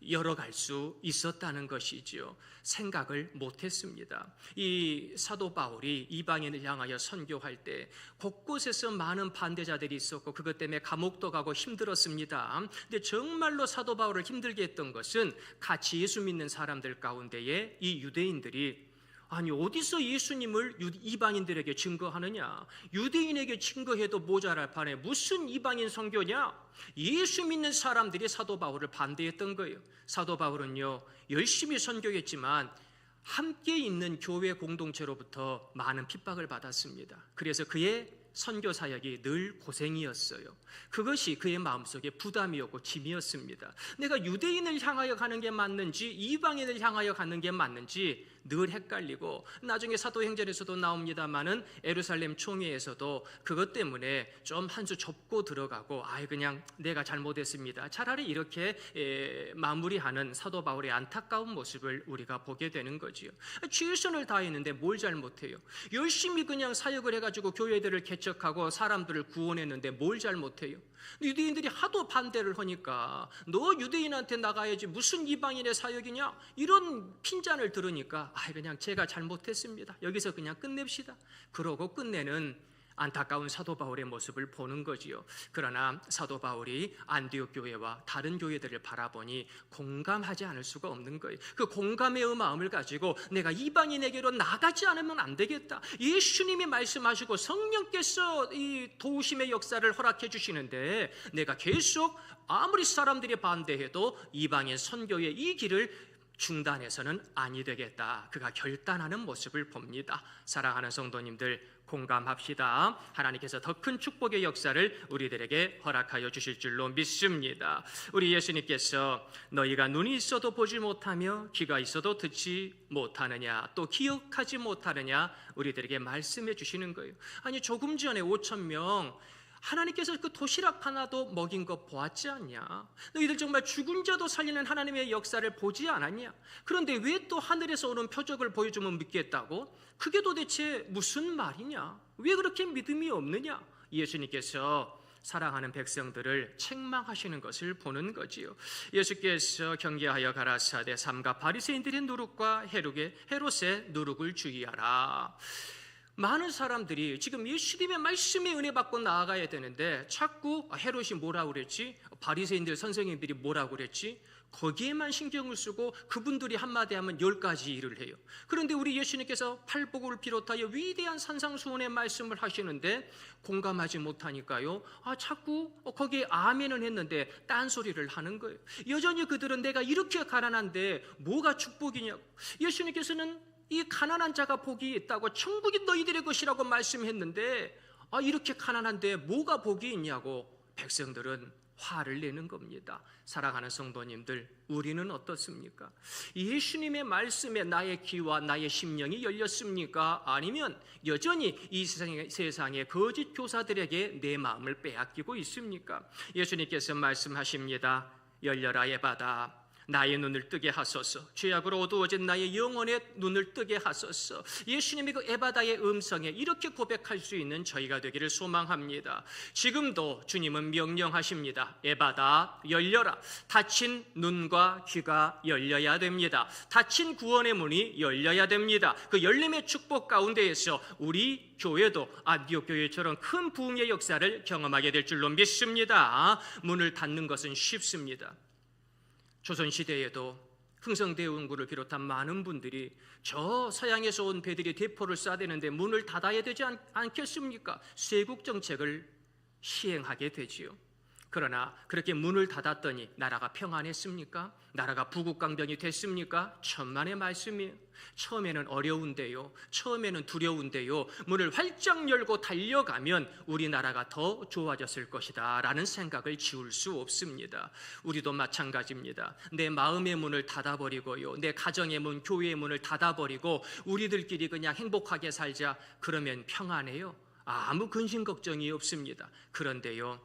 열어갈 수 있었다는 것이지요. 생각을 못했습니다. 이 사도 바울이 이방인을 향하여 선교할 때 곳곳에서 많은 반대자들이 있었고 그것 때문에 감옥도 가고 힘들었습니다. 근데 정말로 사도 바울을 힘들게 했던 것은 같이 예수 믿는 사람들 가운데에 이 유대인들이 아니 어디서 예수님을 이방인들에게 증거하느냐? 유대인에게 증거해도 모자랄 판에 무슨 이방인 선교냐? 예수 믿는 사람들이 사도 바울을 반대했던 거예요. 사도 바울은요, 열심히 선교했지만 함께 있는 교회 공동체로부터 많은 핍박을 받았습니다. 그래서 그의 선교 사역이 늘 고생이었어요. 그것이 그의 마음속에 부담이었고 짐이었습니다. 내가 유대인을 향하여 가는 게 맞는지 이방인을 향하여 가는 게 맞는지 늘 헷갈리고 나중에 사도행전에서도 나옵니다마는 예루살렘 총회에서도 그것 때문에 좀 한 수 접고 들어가고 그냥 내가 잘못했습니다. 차라리 이렇게 마무리하는 사도 바울의 안타까운 모습을 우리가 보게 되는 거지요. 최선을 다했는데 뭘 잘못해요? 열심히 그냥 사역을 해가지고 교회들을 개척하고 사람들을 구원했는데 뭘 잘못해요? 유대인들이 하도 반대를 하니까 너 유대인한테 나가야지 무슨 이방인의 사역이냐? 이런 핀잔을 들으니까 그냥 제가 잘못했습니다. 여기서 그냥 끝냅시다. 그러고 끝내는 안타까운 사도 바울의 모습을 보는 거지요. 그러나 사도 바울이 안디옥 교회와 다른 교회들을 바라보니 공감하지 않을 수가 없는 거예요. 그 공감의 마음을 가지고 내가 이방인에게로 나가지 않으면 안 되겠다. 예수님이 말씀하시고 성령께서 이 도우심의 역사를 허락해 주시는데 내가 계속 아무리 사람들이 반대해도 이방인 선교의 이 길을 중단해서는 아니 되겠다. 그가 결단하는 모습을 봅니다. 사랑하는 성도님들, 공감합시다. 하나님께서 더 큰 축복의 역사를 우리들에게 허락하여 주실 줄로 믿습니다. 우리 예수님께서 너희가 눈이 있어도 보지 못하며 귀가 있어도 듣지 못하느냐 또 기억하지 못하느냐 우리들에게 말씀해 주시는 거예요. 아니 조금 전에 5,000명 하나님께서 그 도시락 하나도 먹인 거 보았지 않냐? 너희들 정말 죽은 자도 살리는 하나님의 역사를 보지 않았냐? 그런데 왜 또 하늘에서 오는 표적을 보여주면 믿겠다고? 그게 도대체 무슨 말이냐? 왜 그렇게 믿음이 없느냐? 예수님께서 사랑하는 백성들을 책망하시는 것을 보는 거지요. 예수께서 경계하여 가라사대 삼가 바리새인들의 누룩과 헤롯의 누룩을 주의하라. 많은 사람들이 지금 예수님의 말씀에 은혜 받고 나아가야 되는데 자꾸 헤롯이 뭐라고 그랬지? 바리새인들 선생님들이 뭐라고 그랬지? 거기에만 신경을 쓰고 그분들이 한마디 하면 10가지 일을 해요. 그런데 우리 예수님께서 팔복을 비롯하여 위대한 산상수훈의 말씀을 하시는데 공감하지 못하니까요, 자꾸 거기에 아멘은 했는데 딴소리를 하는 거예요. 여전히 그들은 내가 이렇게 가난한데 뭐가 축복이냐고. 예수님께서는 이 가난한 자가 복이 있다고, 천국이 너희들의 것이라고 말씀했는데 이렇게 가난한데 뭐가 복이 있냐고 백성들은 화를 내는 겁니다. 사랑하는 성도님들, 우리는 어떻습니까? 예수님의 말씀에 나의 귀와 나의 심령이 열렸습니까? 아니면 여전히 이 세상의 거짓 교사들에게 내 마음을 빼앗기고 있습니까? 예수님께서 말씀하십니다. 열려라 에바다, 나의 눈을 뜨게 하소서. 죄악으로 어두워진 나의 영혼의 눈을 뜨게 하소서. 예수님의 그 에바다의 음성에 이렇게 고백할 수 있는 저희가 되기를 소망합니다. 지금도 주님은 명령하십니다. 에바다, 열려라. 닫힌 눈과 귀가 열려야 됩니다. 닫힌 구원의 문이 열려야 됩니다. 그 열림의 축복 가운데에서 우리 교회도 안디옥 교회처럼 큰 부흥의 역사를 경험하게 될 줄로 믿습니다. 문을 닫는 것은 쉽습니다. 조선시대에도 흥성대원군을 비롯한 많은 분들이 저 서양에서 온 배들이 대포를 쏴대는데 문을 닫아야 되지 않겠습니까? 쇄국 정책을 시행하게 되지요. 그러나 그렇게 문을 닫았더니 나라가 평안했습니까? 나라가 부국강병이 됐습니까? 천만의 말씀이에요. 처음에는 어려운데요, 처음에는 두려운데요, 문을 활짝 열고 달려가면 우리나라가 더 좋아졌을 것이다 라는 생각을 지울 수 없습니다. 우리도 마찬가지입니다. 내 마음의 문을 닫아버리고요, 내 가정의 문, 교회의 문을 닫아버리고 우리들끼리 그냥 행복하게 살자, 그러면 평안해요? 아무 근심 걱정이 없습니다. 그런데요,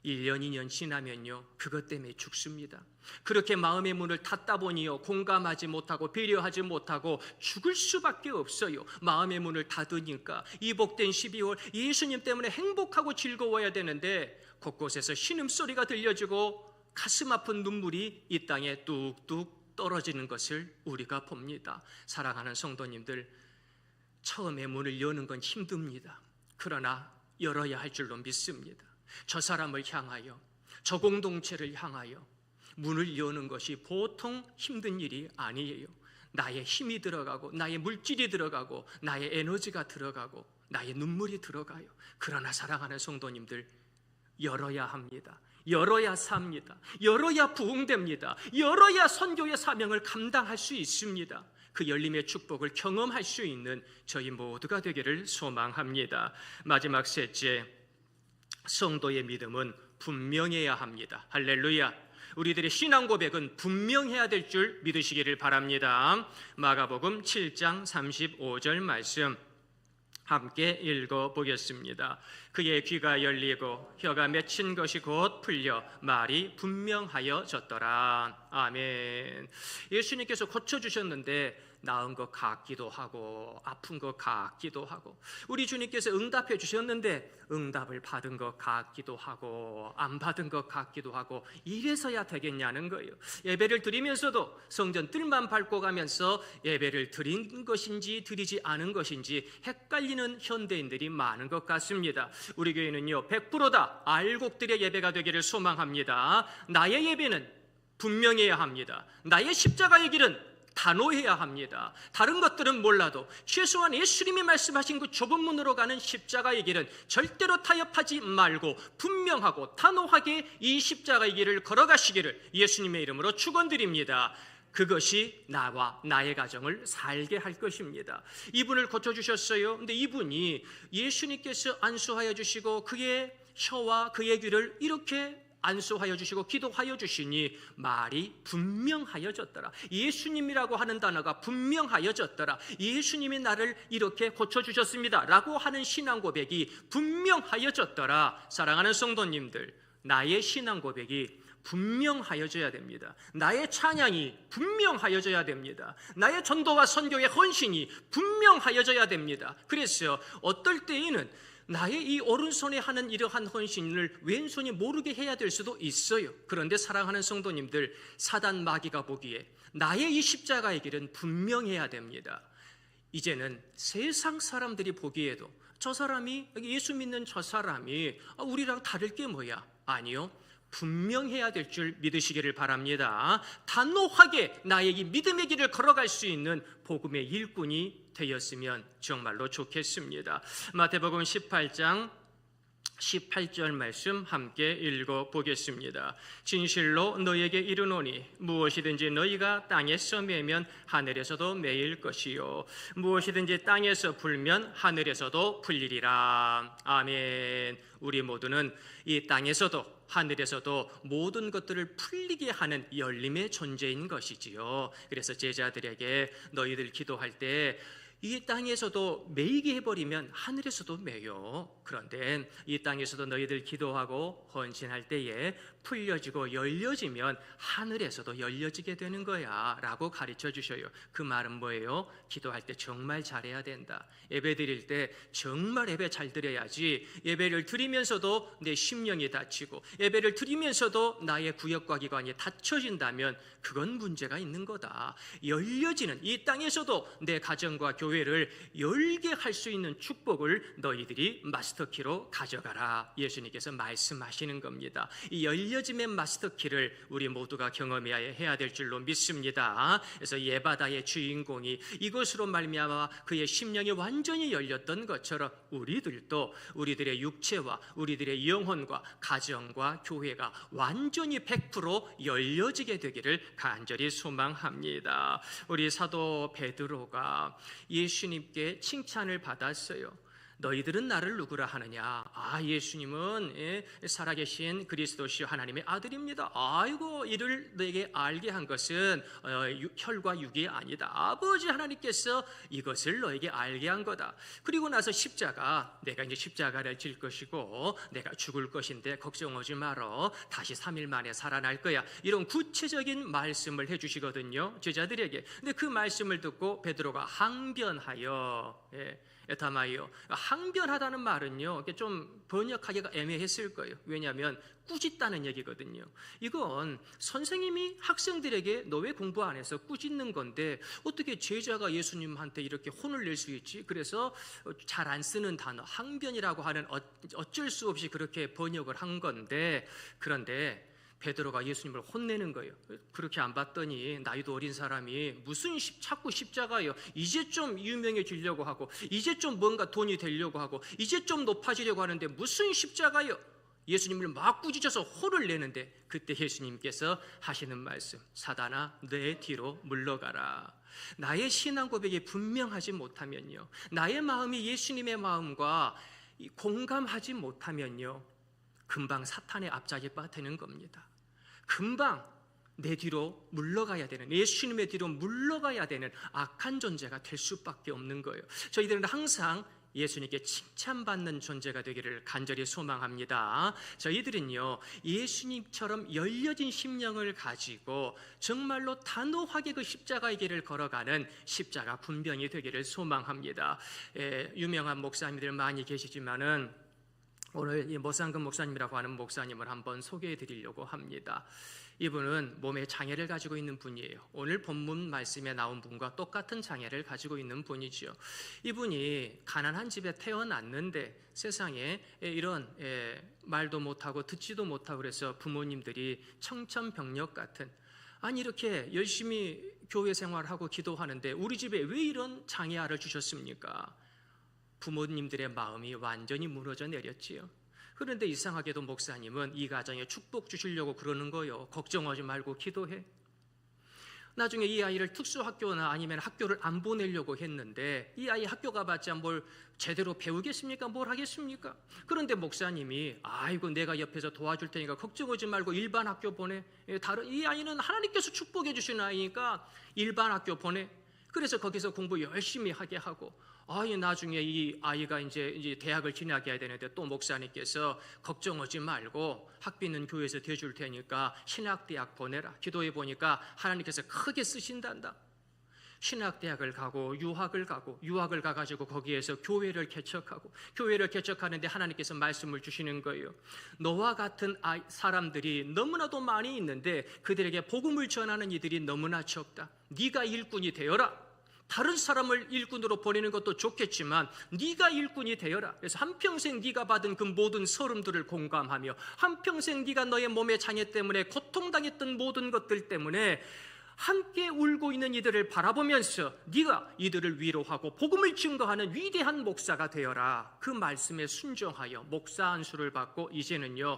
1년, 2년 지나면요, 그것 때문에 죽습니다. 그렇게 마음의 문을 닫다 보니요, 공감하지 못하고 배려하지 못하고 죽을 수밖에 없어요. 마음의 문을 닫으니까 이 복된 12월 예수님 때문에 행복하고 즐거워야 되는데 곳곳에서 신음소리가 들려지고 가슴 아픈 눈물이 이 땅에 뚝뚝 떨어지는 것을 우리가 봅니다. 사랑하는 성도님들, 처음에 문을 여는 건 힘듭니다. 그러나 열어야 할 줄로 믿습니다. 저 사람을 향하여, 저 공동체를 향하여 문을 여는 것이 보통 힘든 일이 아니에요. 나의 힘이 들어가고 나의 물질이 들어가고 나의 에너지가 들어가고 나의 눈물이 들어가요. 그러나 사랑하는 성도님들, 열어야 합니다. 열어야 삽니다. 열어야 부흥됩니다. 열어야 선교의 사명을 감당할 수 있습니다. 그 열림의 축복을 경험할 수 있는 저희 모두가 되기를 소망합니다. 마지막 셋째, 성도의 믿음은 분명해야 합니다. 할렐루야. 우리들의 신앙 고백은 분명해야 될 줄 믿으시기를 바랍니다. 마가복음 7장 35절 말씀 함께 읽어보겠습니다. 그의 귀가 열리고 혀가 맺힌 것이 곧 풀려 말이 분명하여졌더라. 아멘. 예수님께서 고쳐주셨는데 나은 것 같기도 하고 아픈 것 같기도 하고, 우리 주님께서 응답해 주셨는데 응답을 받은 것 같기도 하고 안 받은 것 같기도 하고, 이래서야 되겠냐는 거예요. 예배를 드리면서도 성전 뜰만 밟고 가면서 예배를 드린 것인지 드리지 않은 것인지 헷갈리는 현대인들이 많은 것 같습니다. 우리 교회는요, 100%다 알곡들의 예배가 되기를 소망합니다. 나의 예배는 분명해야 합니다. 나의 십자가의 길은 단호해야 합니다. 다른 것들은 몰라도 최소한 예수님이 말씀하신 그 좁은 문으로 가는 십자가의 길은 절대로 타협하지 말고 분명하고 단호하게 이 십자가의 길을 걸어가시기를 예수님의 이름으로 축원드립니다. 그것이 나와 나의 가정을 살게 할 것입니다. 이분을 고쳐주셨어요. 근데 이분이 예수님께서 안수하여 주시고 그의 혀와 그의 귀를 이렇게 안수하여 주시고 기도하여 주시니 말이 분명하여졌더라. 예수님이라고 하는 단어가 분명하여졌더라. 예수님이 나를 이렇게 고쳐주셨습니다 라고 하는 신앙 고백이 분명하여졌더라. 사랑하는 성도님들, 나의 신앙 고백이 분명하여져야 됩니다. 나의 찬양이 분명하여져야 됩니다. 나의 전도와 선교의 헌신이 분명하여져야 됩니다. 그래서 어떨 때에는 나의 이 오른손에 하는 이러한 헌신을 왼손이 모르게 해야 될 수도 있어요. 그런데 사랑하는 성도님들, 사단 마귀가 보기에 나의 이 십자가의 길은 분명해야 됩니다. 이제는 세상 사람들이 보기에도 저 사람이, 예수 믿는 저 사람이 우리랑 다를 게 뭐야? 아니요, 분명해야 될 줄 믿으시기를 바랍니다. 단호하게 나의 이 믿음의 길을 걸어갈 수 있는 복음의 일꾼이 되었으면 정말로 좋겠습니다. 마태복음 18장 18절 말씀 함께 읽어보겠습니다. 진실로 너희에게 이르노니 무엇이든지 너희가 땅에서 매면 하늘에서도 매일 것이요 무엇이든지 땅에서 풀면 하늘에서도 풀리리라. 아멘. 우리 모두는 이 땅에서도 하늘에서도 모든 것들을 풀리게 하는 열림의 존재인 것이지요. 그래서 제자들에게 너희들 기도할 때 이 땅에서도 매이게 해버리면 하늘에서도 매요. 그런데 이 땅에서도 너희들 기도하고 헌신할 때에 풀려지고 열려지면 하늘에서도 열려지게 되는 거야 라고 가르쳐 주셔요. 그 말은 뭐예요? 기도할 때 정말 잘해야 된다. 예배 드릴 때 정말 예배 잘 드려야지. 예배를 드리면서도 내 심령이 다치고 예배를 드리면서도 나의 구역과 기관이 닫혀진다면 그건 문제가 있는 거다. 열려지는 이 땅에서도 내 가정과 교회를 열게 할 수 있는 축복을 너희들이 마스터키로 가져가라. 예수님께서 말씀하시는 겁니다. 이 열려짐의 마스터키를 우리 모두가 경험해야 될 줄로 믿습니다. 그래서 예바다의 주인공이 이것으로 말미암아 그의 심령이 완전히 열렸던 것처럼 우리들도 우리들의 육체와 우리들의 영혼과 가정과 교회가 완전히 100% 열려지게 되기를 간절히 소망합니다. 우리 사도 베드로가 예수님께 칭찬을 받았어요. 너희들은 나를 누구라 하느냐? 예수님은 살아계신 그리스도시요 하나님의 아들입니다. 아이고, 이를 너에게 알게 한 것은 혈과 육이 아니다. 아버지 하나님께서 이것을 너에게 알게 한 거다. 그리고 나서 십자가, 내가 이제 십자가를 질 것이고 내가 죽을 것인데 걱정하지 말어. 다시 3일 만에 살아날 거야. 이런 구체적인 말씀을 해주시거든요, 제자들에게. 근데 그 말씀을 듣고 베드로가 항변하여, 에타마이오, 항변하다는 말은요, 이게 좀 번역하기가 애매했을 거예요. 왜냐하면 꾸짖다는 얘기거든요. 이건 선생님이 학생들에게 너 왜 공부 안 해서 꾸짖는 건데 어떻게 제자가 예수님한테 이렇게 혼을 낼 수 있지? 그래서 잘 안 쓰는 단어 항변이라고 하는 어쩔 수 없이 그렇게 번역을 한 건데, 그런데 베드로가 예수님을 혼내는 거예요. 그렇게 안 봤더니 나이도 어린 사람이 무슨 자꾸 십자가요. 이제 좀 유명해지려고 하고 이제 좀 뭔가 돈이 되려고 하고 이제 좀 높아지려고 하는데 무슨 십자가요. 예수님을 막 꾸짖어서 혼을 내는데 그때 예수님께서 하시는 말씀, 사단아 내 뒤로 물러가라. 나의 신앙 고백이 분명하지 못하면요, 나의 마음이 예수님의 마음과 공감하지 못하면요, 금방 사탄의 앞자리에 빠뜨리는 겁니다. 금방 내 뒤로 물러가야 되는, 예수님의 뒤로 물러가야 되는 악한 존재가 될 수밖에 없는 거예요. 저희들은 항상 예수님께 칭찬받는 존재가 되기를 간절히 소망합니다. 저희들은요, 예수님처럼 열려진 심령을 가지고 정말로 단호하게 그 십자가의 길을 걸어가는 십자가 군병이 되기를 소망합니다. 유명한 목사님들 많이 계시지만은 오늘 이 모상금 목사님이라고 하는 목사님을 한번 소개해 드리려고 합니다. 이분은 몸에 장애를 가지고 있는 분이에요. 오늘 본문 말씀에 나온 분과 똑같은 장애를 가지고 있는 분이죠. 이분이 가난한 집에 태어났는데 세상에 이런 말도 못하고 듣지도 못하고 그래서 부모님들이 청천벽력 같은, 아니 이렇게 열심히 교회 생활하고 기도하는데 우리 집에 왜 이런 장애아를 주셨습니까? 부모님들의 마음이 완전히 무너져 내렸지요. 그런데 이상하게도 목사님은 이 가정에 축복 주시려고 그러는 거예요. 걱정하지 말고 기도해. 나중에 이 아이를 특수학교나 아니면 학교를 안 보내려고 했는데 이 아이 학교 가봤자 뭘 제대로 배우겠습니까? 뭘 하겠습니까? 그런데 목사님이 아이고 내가 옆에서 도와줄 테니까 걱정하지 말고 일반 학교 보내. 이 아이는 하나님께서 축복해 주신 아이니까 일반 학교 보내. 그래서 거기서 공부 열심히 하게 하고 나중에 이 아이가 이제 대학을 진학해야 되는데 또 목사님께서 걱정하지 말고 학비는 교회에서 대줄 테니까 신학대학 보내라. 기도해 보니까 하나님께서 크게 쓰신단다. 신학대학을 가고 유학을 가가지고 거기에서 교회를 개척하는데 하나님께서 말씀을 주시는 거예요. 너와 같은 사람들이 너무나도 많이 있는데 그들에게 복음을 전하는 이들이 너무나 적다. 네가 일꾼이 되어라. 다른 사람을 일꾼으로 보내는 것도 좋겠지만 네가 일꾼이 되어라. 그래서 한평생 네가 받은 그 모든 서름들을 공감하며 한평생 네가 너의 몸의 장애 때문에 고통당했던 모든 것들 때문에 함께 울고 있는 이들을 바라보면서 네가 이들을 위로하고 복음을 증거하는 위대한 목사가 되어라. 그 말씀에 순종하여 목사 안수를 받고 이제는요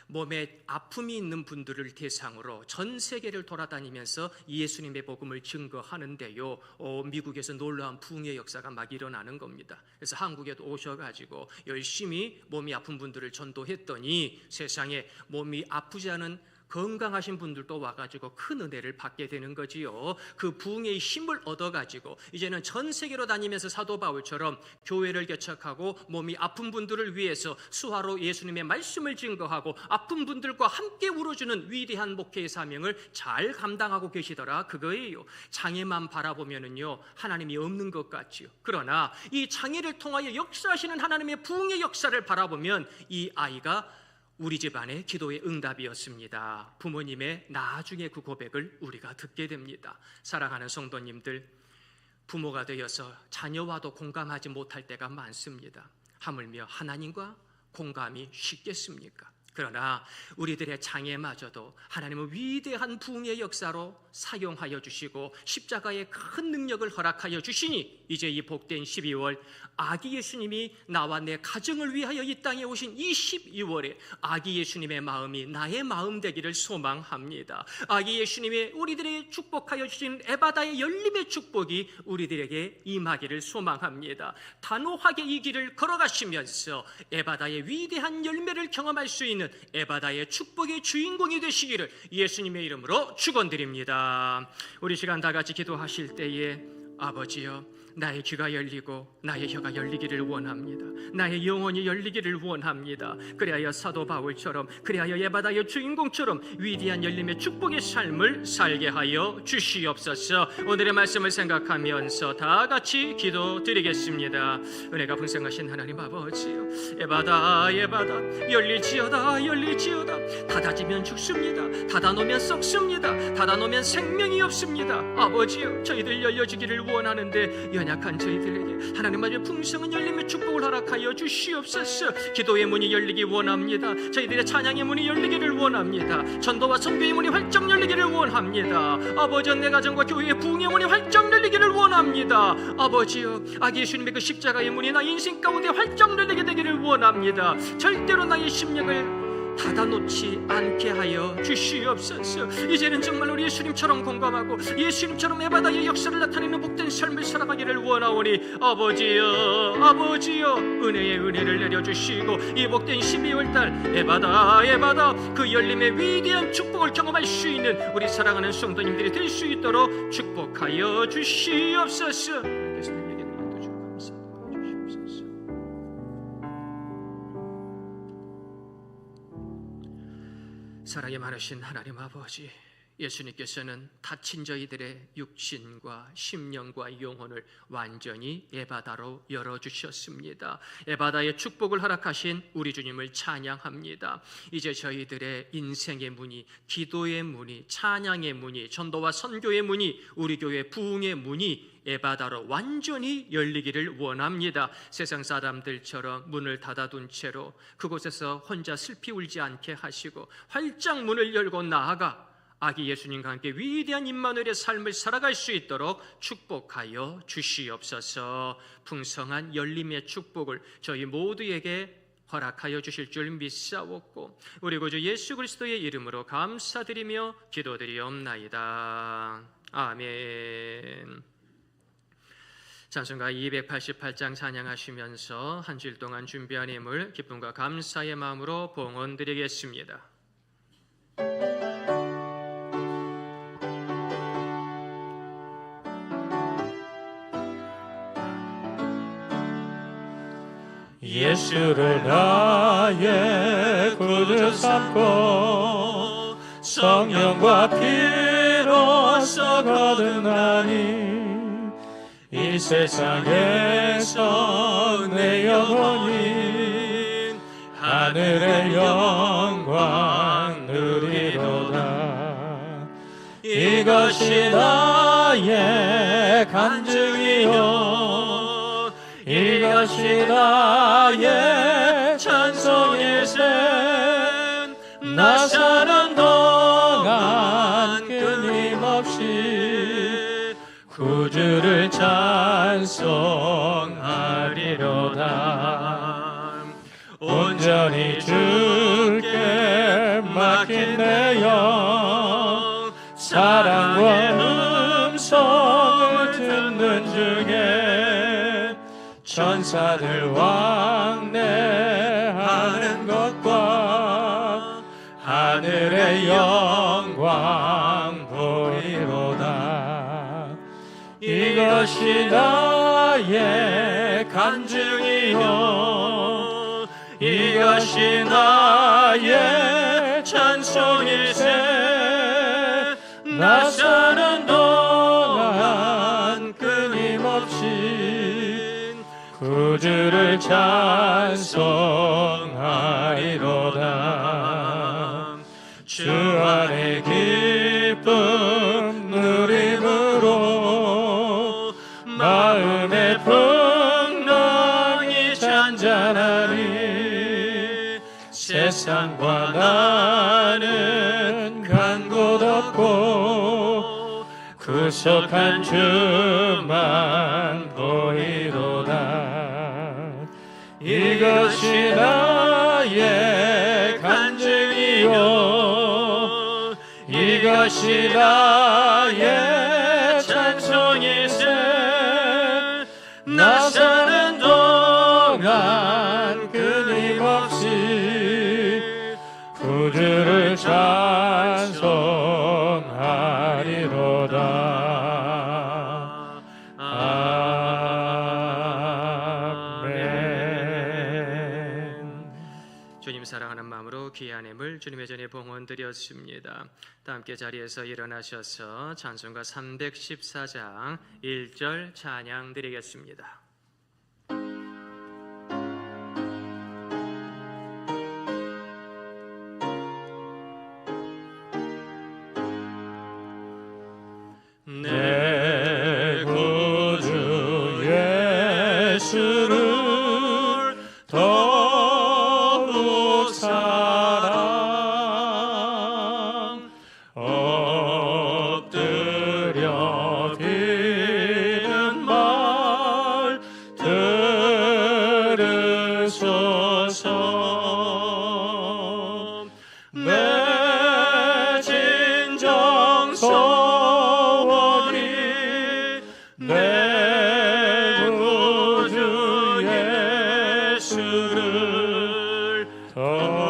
몸에 아픔이 있는 분들을 대상으로 전 세계를 돌아다니면서 예수님의 복음을 증거하는데요 미국에서 놀라운 부흥의 역사가 막 일어나는 겁니다. 그래서 한국에도 오셔가지고 열심히 몸이 아픈 분들을 전도했더니 세상에 몸이 아프지 않은 건강하신 분들도 와가지고 큰 은혜를 받게 되는 거지요. 그 부흥의 힘을 얻어가지고 이제는 전 세계로 다니면서 사도 바울처럼 교회를 개척하고 몸이 아픈 분들을 위해서 수화로 예수님의 말씀을 증거하고 아픈 분들과 함께 울어주는 위대한 목회의 사명을 잘 감당하고 계시더라. 그거예요. 장애만 바라보면은요 하나님이 없는 것 같지요. 그러나 이 장애를 통하여 역사하시는 하나님의 부흥의 역사를 바라보면 이 아이가 우리 집안의 기도의 응답이었습니다. 부모님의 나중에 그 고백을 우리가 듣게 됩니다. 사랑하는 성도님들, 부모가 되어서 자녀와도 공감하지 못할 때가 많습니다. 하물며 하나님과 공감이 쉽겠습니까? 그러나 우리들의 장애마저도 하나님은 위대한 부흥의 역사로 사용하여 주시고 십자가의 큰 능력을 허락하여 주시니 이제 이 복된 12월 아기 예수님이 나와 내 가정을 위하여 이 땅에 오신 이 12월에 아기 예수님의 마음이 나의 마음 되기를 소망합니다. 아기 예수님의 우리들에게 축복하여 주신 에바다의 열림의 축복이 우리들에게 임하기를 소망합니다. 단호하게 이 길을 걸어가시면서 에바다의 위대한 열매를 경험할 수 있는 에바다의 축복의 주인공이 되시기를 예수님의 이름으로 축원드립니다. 우리 시간 다 같이 기도하실 때에 아버지여 나의 귀가 열리고 나의 혀가 열리기를 원합니다. 나의 영혼이 열리기를 원합니다. 그리하여 사도 바울처럼 그리하여 에바다의 주인공처럼 위대한 열림의 축복의 삶을 살게 하여 주시옵소서. 오늘의 말씀을 생각하면서 다 같이 기도드리겠습니다. 은혜가 풍성하신 하나님 아버지요 에바다 열릴지어다 열릴지어다. 닫아지면 죽습니다. 닫아놓으면 썩습니다. 닫아놓으면 생명이 없습니다. 아버지요 저희들 열려지기를 원하는데 연약한 저희들에게 하나님의 풍성한 열림의 축복을 허락하여 주시옵소서. 기도의 문이 열리기 원합니다. 저희들의 찬양의 문이 열리기를 원합니다. 전도와 선교의 문이 활짝 열리기를 원합니다. 아버지여 내 가정과 교회의 부흥의 문이 활짝 열리기를 원합니다. 아버지여 아기 예수님의 그 십자가의 문이 나 인생 가운데 활짝 열리게 되기를 원합니다. 절대로 나의 심령을 닫아놓지 않게 하여 주시옵소서. 이제는 정말 우리 예수님처럼 공감하고 예수님처럼 에바다의 역사를 나타내는 복된 삶을 살아가기를 원하오니 아버지여 은혜의 은혜를 내려주시고 이 복된 12월달 에바다 그 열림의 위대한 축복을 경험할 수 있는 우리 사랑하는 성도님들이 될 수 있도록 축복하여 주시옵소서. 예수님에게 도와주시고 감사드려 주시옵소서. 사랑이 많으신 하나님 아버지, 예수님께서는 다친 저희들의 육신과 심령과 영혼을 완전히 에바다로 열어주셨습니다. 에바다의 축복을 허락하신 우리 주님을 찬양합니다. 이제 저희들의 인생의 문이, 기도의 문이, 찬양의 문이, 전도와 선교의 문이, 우리 교회 부흥의 문이 에바다로 완전히 열리기를 원합니다. 세상 사람들처럼 문을 닫아둔 채로 그곳에서 혼자 슬피 울지 않게 하시고 활짝 문을 열고 나아가 아기 예수님과 함께 위대한 임마누엘의 삶을 살아갈 수 있도록 축복하여 주시옵소서. 풍성한 열림의 축복을 저희 모두에게 허락하여 주실 줄 믿사옵고 우리 구주 예수 그리스도의 이름으로 감사드리며 기도드리옵나이다. 아멘. 찬송가 288장 찬양하시면서 한 주일 동안 준비한 힘을 기쁨과 감사의 마음으로 봉헌드리겠습니다. 예수를 나의 구주 삼고 성령과 피로써 거듭나니 이 세상에서 내 영혼이 하늘의 영광 누리로다. 이것이 나의 간증이요 이것이 나의 찬송일세. 나 사는 동안 끊임없이 구주를 찬송하리로다. 온전히 주께 맡긴 내 영 사랑과 음성을 듣는 중에 천사들 왕래하는 것과 하늘의 영광 보이로다. 이것이 나의 간증이요 이것이 나의 찬송일세. 나 사는 동안 끊임없이 구주를 찬송하리로다. 주 안에 기쁨 누림으로 마음의 풍랑이 잔잔하니 세상과 나는 간 곳 없고 구속한 주만 보이로다. 이것이 나의 간증이요 이것이 나의 찬송일세. 나 사는 동안 끊임없이 구주를 찬송하리로다. 아멘. 주님 사랑하는 마음으로 귀한 힘을 주님의 전에 봉헌드렸습니다. 다 함께 자리에서 일어나셔서 찬송가 314장 1절 찬양 드리겠습니다. 내 구주 예수를 더욱 사랑 엎드려 비는 말 들으소서. 내 진정 소원이 내 구주 예수를 더욱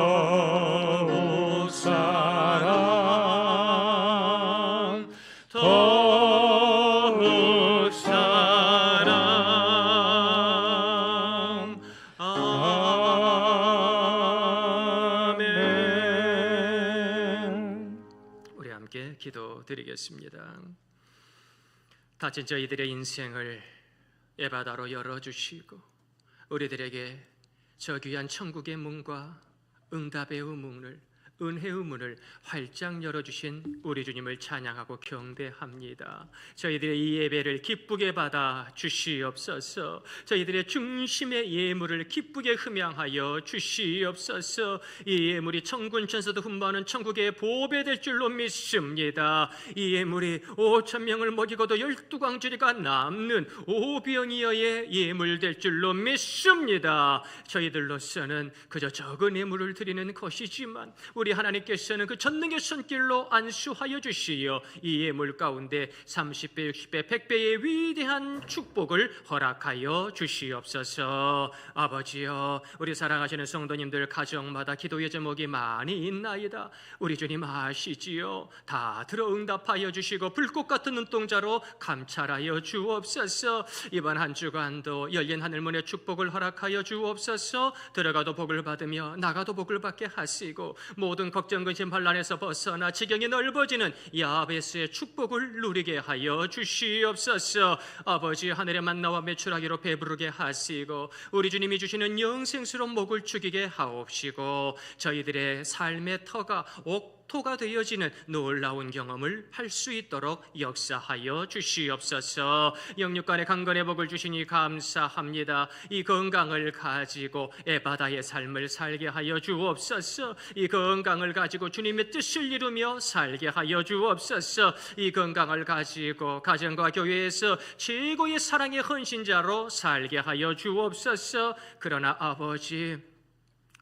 사랑 더욱 사랑. 아멘. 우리 함께 기도드리겠습니다. 다친 저희들의 인생을 예바다로 열어주시고 우리들에게 저 귀한 천국의 문과 응답의 문을 은혜의 문을 활짝 열어주신 우리 주님을 찬양하고 경배합니다. 저희들의 이 예배를 기쁘게 받아 주시옵소서. 저희들의 중심의 예물을 기쁘게 흠양하여 주시옵소서. 이 예물이 천군 천사도 흠모하는 천국의 보배 될 줄로 믿습니다. 이 예물이 5,000명을 먹이고도 12광주리가 남는 오병이어의 예물 될 줄로 믿습니다. 저희들로서는 그저 적은 예물을 드리는 것이지만 우리 우리 하나님께서는 그 전능의 손길로 안수하여 주시어 이 예물 가운데 30배, 60배, 100배의 위대한 축복을 허락하여 주시옵소서. 아버지여, 우리 사랑하시는 성도님들 가정마다 기도의 제목이 많이 있나이다. 우리 주님 아시지요. 다 들어 응답하여 주시고 불꽃 같은 눈동자로 감찰하여 주옵소서. 이번 한 주간도 열린 하늘문의 축복을 허락하여 주옵소서. 들어가도 복을 받으며 나가도 복을 받게 하시고 모든 걱정 근심 반란에서 벗어나 지경이 넓어지는 야베스의 축복을 누리게 하여 주시옵소서. 아버지, 하늘의 만나와 매출하기로 배부르게 하시고 우리 주님이 주시는 영생스러운 목을 축이게 하옵시고 저희들의 삶의 터가 옥토가 되어지는 놀라운 경험을 할 수 있도록 역사하여 주시옵소서. 영육간의 강건의 복을 주시니 감사합니다. 이 건강을 가지고 에바다의 삶을 살게 하여 주옵소서. 이 건강을 가지고 주님의 뜻을 이루며 살게 하여 주옵소서. 이 건강을 가지고 가정과 교회에서 최고의 사랑의 헌신자로 살게 하여 주옵소서. 그러나 아버지,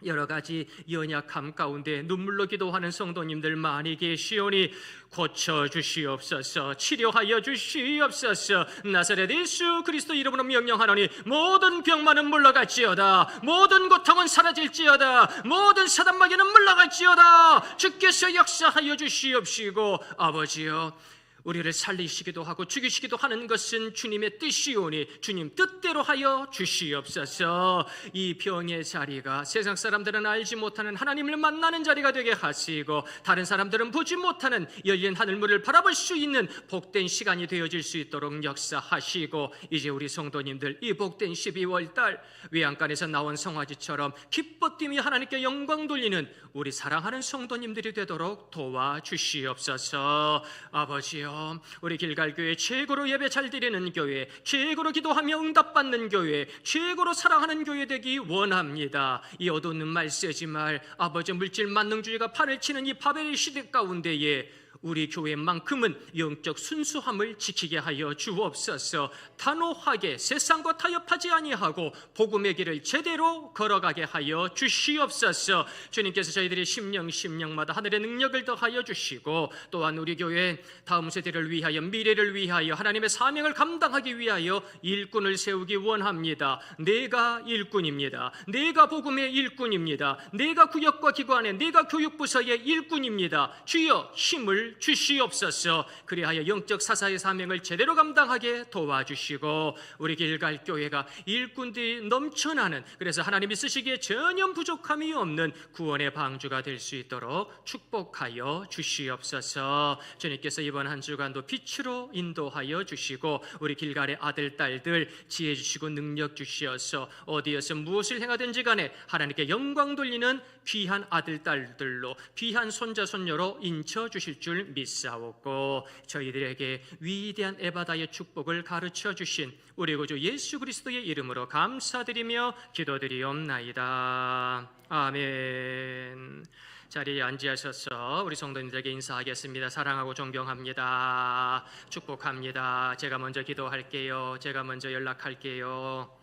여러 가지 연약함 가운데 눈물로 기도하는 성도님들 많이 계시오니 고쳐 주시옵소서. 치료하여 주시옵소서. 나사렛 예수 그리스도 이름으로 명령하노니 모든 병만은 물러갈지어다. 모든 고통은 사라질지어다. 모든 사단마귀는 물러갈지어다. 주께서 역사하여 주시옵시고 아버지여, 우리를 살리시기도 하고 죽이시기도 하는 것은 주님의 뜻이오니 주님 뜻대로 하여 주시옵소서. 이 병의 자리가 세상 사람들은 알지 못하는 하나님을 만나는 자리가 되게 하시고 다른 사람들은 보지 못하는 열린 하늘문을 바라볼 수 있는 복된 시간이 되어질 수 있도록 역사하시고 이제 우리 성도님들 이 복된 12월달 외양간에서 나온 송아지처럼 기뻐 뛰며 하나님께 영광 돌리는 우리 사랑하는 성도님들이 되도록 도와주시옵소서. 아버지여, 우리 길갈교회 최고로 예배 잘 드리는 교회, 최고로 기도하며 응답받는 교회, 최고로 사랑하는 교회 되기 원합니다. 이 어두운 말세지 말 아버지 물질 만능주의가 판을 치는 이 바벨 시대 가운데에 우리 교회만큼은 영적 순수함을 지키게 하여 주옵소서. 단호하게 세상과 타협하지 아니하고 복음의 길을 제대로 걸어가게 하여 주시옵소서. 주님께서 저희들이 심령마다 하늘의 능력을 더하여 주시고 또한 우리 교회 다음 세대를 위하여 미래를 위하여 하나님의 사명을 감당하기 위하여 일꾼을 세우기 원합니다. 내가 일꾼입니다. 내가 복음의 일꾼입니다. 내가 구역과 기관의 내가 교육부서의 일꾼입니다. 주여 힘을 주시옵소서. 그리하여 영적 사사의 사명을 제대로 감당하게 도와주시고 우리 길갈 교회가 일꾼들이 넘쳐나는, 그래서 하나님이 쓰시기에 전혀 부족함이 없는 구원의 방주가 될 수 있도록 축복하여 주시옵소서. 주님께서 이번 한 주간도 빛으로 인도하여 주시고 우리 길갈의 아들 딸들 지혜 주시고 능력 주시어서 어디에서 무엇을 행하든지 간에 하나님께 영광 돌리는 귀한 아들 딸들로 귀한 손자 손녀로 인쳐 주실 줄 믿사옵고 저희들에게 위대한 에바다의 축복을 가르쳐 주신 우리 구주 예수 그리스도의 이름으로 감사드리며 기도드리옵나이다. 아멘. 자리에 앉으셔서 우리 성도님들에게 인사하겠습니다. 사랑하고 존경합니다. 축복합니다. 제가 먼저 기도할게요. 제가 먼저 연락할게요.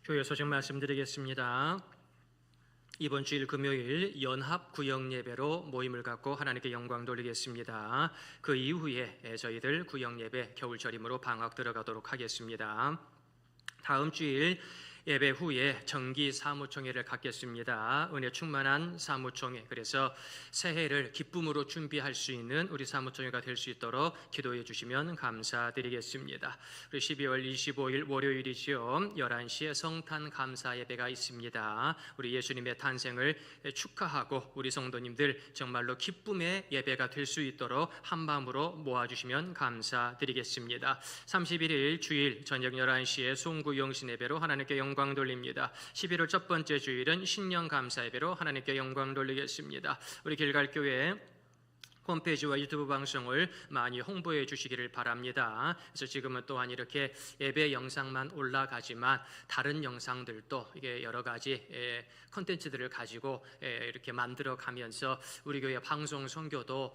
교회 소식 말씀드리겠습니다. 이번 주일 금요일 연합 구역 예배로 모임을 갖고 하나님께 영광 돌리겠습니다. 그 이후에 저희들 구역 예배 겨울절임으로 방학 들어가도록 하겠습니다. 다음 주일 예배 후에 정기 사무총회를 갖겠습니다. 은혜 충만한 사무총회, 그래서 새해를 기쁨으로 준비할 수 있는 우리 사무총회가 될 수 있도록 기도해 주시면 감사드리겠습니다. 우리 12월 25일 월요일이죠. 11시에 성탄 감사 예배가 있습니다. 우리 예수님의 탄생을 축하하고 우리 성도님들 정말로 기쁨의 예배가 될 수 있도록 한마음으로 모아주시면 감사드리겠습니다. 31일 주일 저녁 11시에 송구 영신 예배로 하나님께 영광 돌립니다. 11월 첫 번째 주일은 신년 감사 예배로 하나님께 영광 돌리겠습니다. 우리 길갈교회 홈페이지와 유튜브 방송을 많이 홍보해 주시기를 바랍니다. 그래서 지금은 또한 이렇게 예배 영상만 올라가지만 다른 영상들도 이게 여러 가지 콘텐츠들을 가지고 이렇게 만들어 가면서 우리 교회 방송 선교도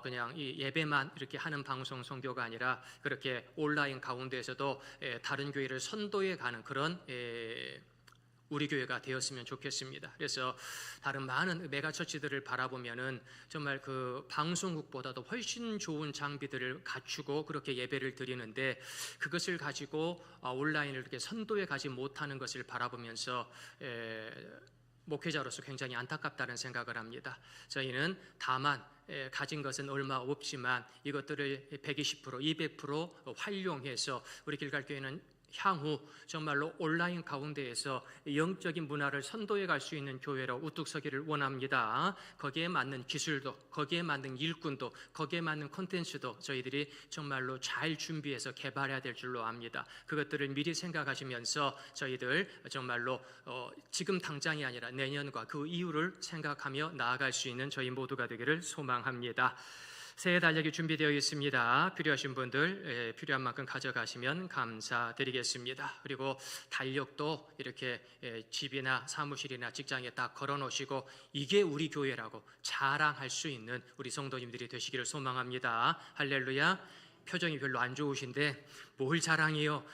그냥 이 예배만 이렇게 하는 방송 선교가 아니라 그렇게 온라인 가운데에서도 다른 교회를 선도해 가는 그런 우리 교회가 되었으면 좋겠습니다. 그래서 다른 많은 메가처치들을 바라보면은 정말 그 방송국보다도 훨씬 좋은 장비들을 갖추고 그렇게 예배를 드리는데 그것을 가지고 온라인을 이렇게 선도해 가지 못하는 것을 바라보면서 목회자로서 굉장히 안타깝다는 생각을 합니다. 저희는 다만 가진 것은 얼마 없지만 이것들을 120%, 200% 활용해서 우리 길갈교회는 향후 정말로 온라인 가운데에서 영적인 문화를 선도해 갈 수 있는 교회로 우뚝 서기를 원합니다. 거기에 맞는 기술도, 거기에 맞는 일꾼도, 거기에 맞는 콘텐츠도 저희들이 정말로 잘 준비해서 개발해야 될 줄로 압니다. 그것들을 미리 생각하시면서 저희들 정말로 지금 당장이 아니라 내년과 그 이후를 생각하며 나아갈 수 있는 저희 모두가 되기를 소망합니다. 새해 달력이 준비되어 있습니다. 필요하신 분들 필요한 만큼 가져가시면 감사드리겠습니다. 그리고 달력도 이렇게 집이나 사무실이나 직장에 딱 걸어놓으시고 이게 우리 교회라고 자랑할 수 있는 우리 성도님들이 되시기를 소망합니다. 할렐루야. 표정이 별로 안 좋으신데 뭘 자랑해요?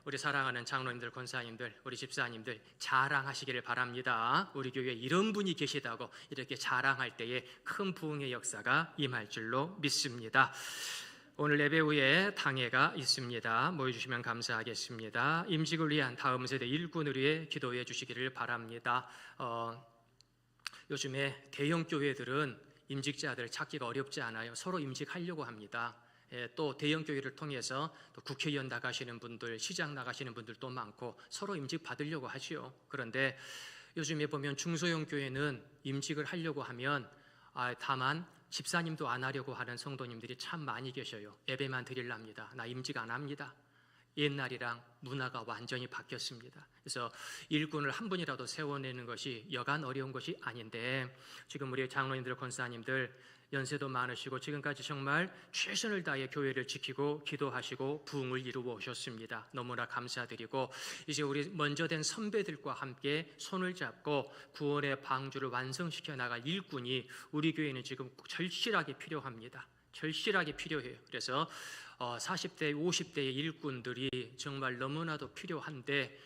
우리 사랑하는 장로님들, 권사님들, 우리 집사님들 자랑하시기를 바랍니다. 우리 교회에 이런 분이 계시다고 이렇게 자랑할 때에 큰 부흥의 역사가 임할 줄로 믿습니다. 오늘 예배 후에 당회가 있습니다. 모여주시면 감사하겠습니다. 임직을 위한 다음 세대 일꾼을 위해 기도해 주시기를 바랍니다. 요즘에 대형 교회들은 임직자들 찾기가 어렵지 않아요. 서로 임직하려고 합니다. 또 대형 교회를 통해서 또 국회의원 나가시는 분들, 시장 나가시는 분들도 많고 서로 임직 받으려고 하지요. 그런데 요즘에 보면 중소형 교회는 임직을 하려고 하면 다만 집사님도 안 하려고 하는 성도님들이 참 많이 계셔요. 예배만 드리랍니다. 나 임직 안 합니다. 옛날이랑 문화가 완전히 바뀌었습니다. 그래서 일꾼을 한 분이라도 세워내는 것이 여간 어려운 것이 아닌데 지금 우리 장로님들, 권사님들 연세도 많으시고 지금까지 정말 최선을 다해 교회를 지키고 기도하시고 부흥을 이루어 오셨습니다. 너무나 감사드리고 이제 우리 먼저 된 선배들과 함께 손을 잡고 구원의 방주를 완성시켜 나갈 일꾼이 우리 교회는 지금 절실하게 필요합니다. 절실하게 필요해요. 그래서 40대, 50대의 일꾼들이 정말 너무나도 필요한데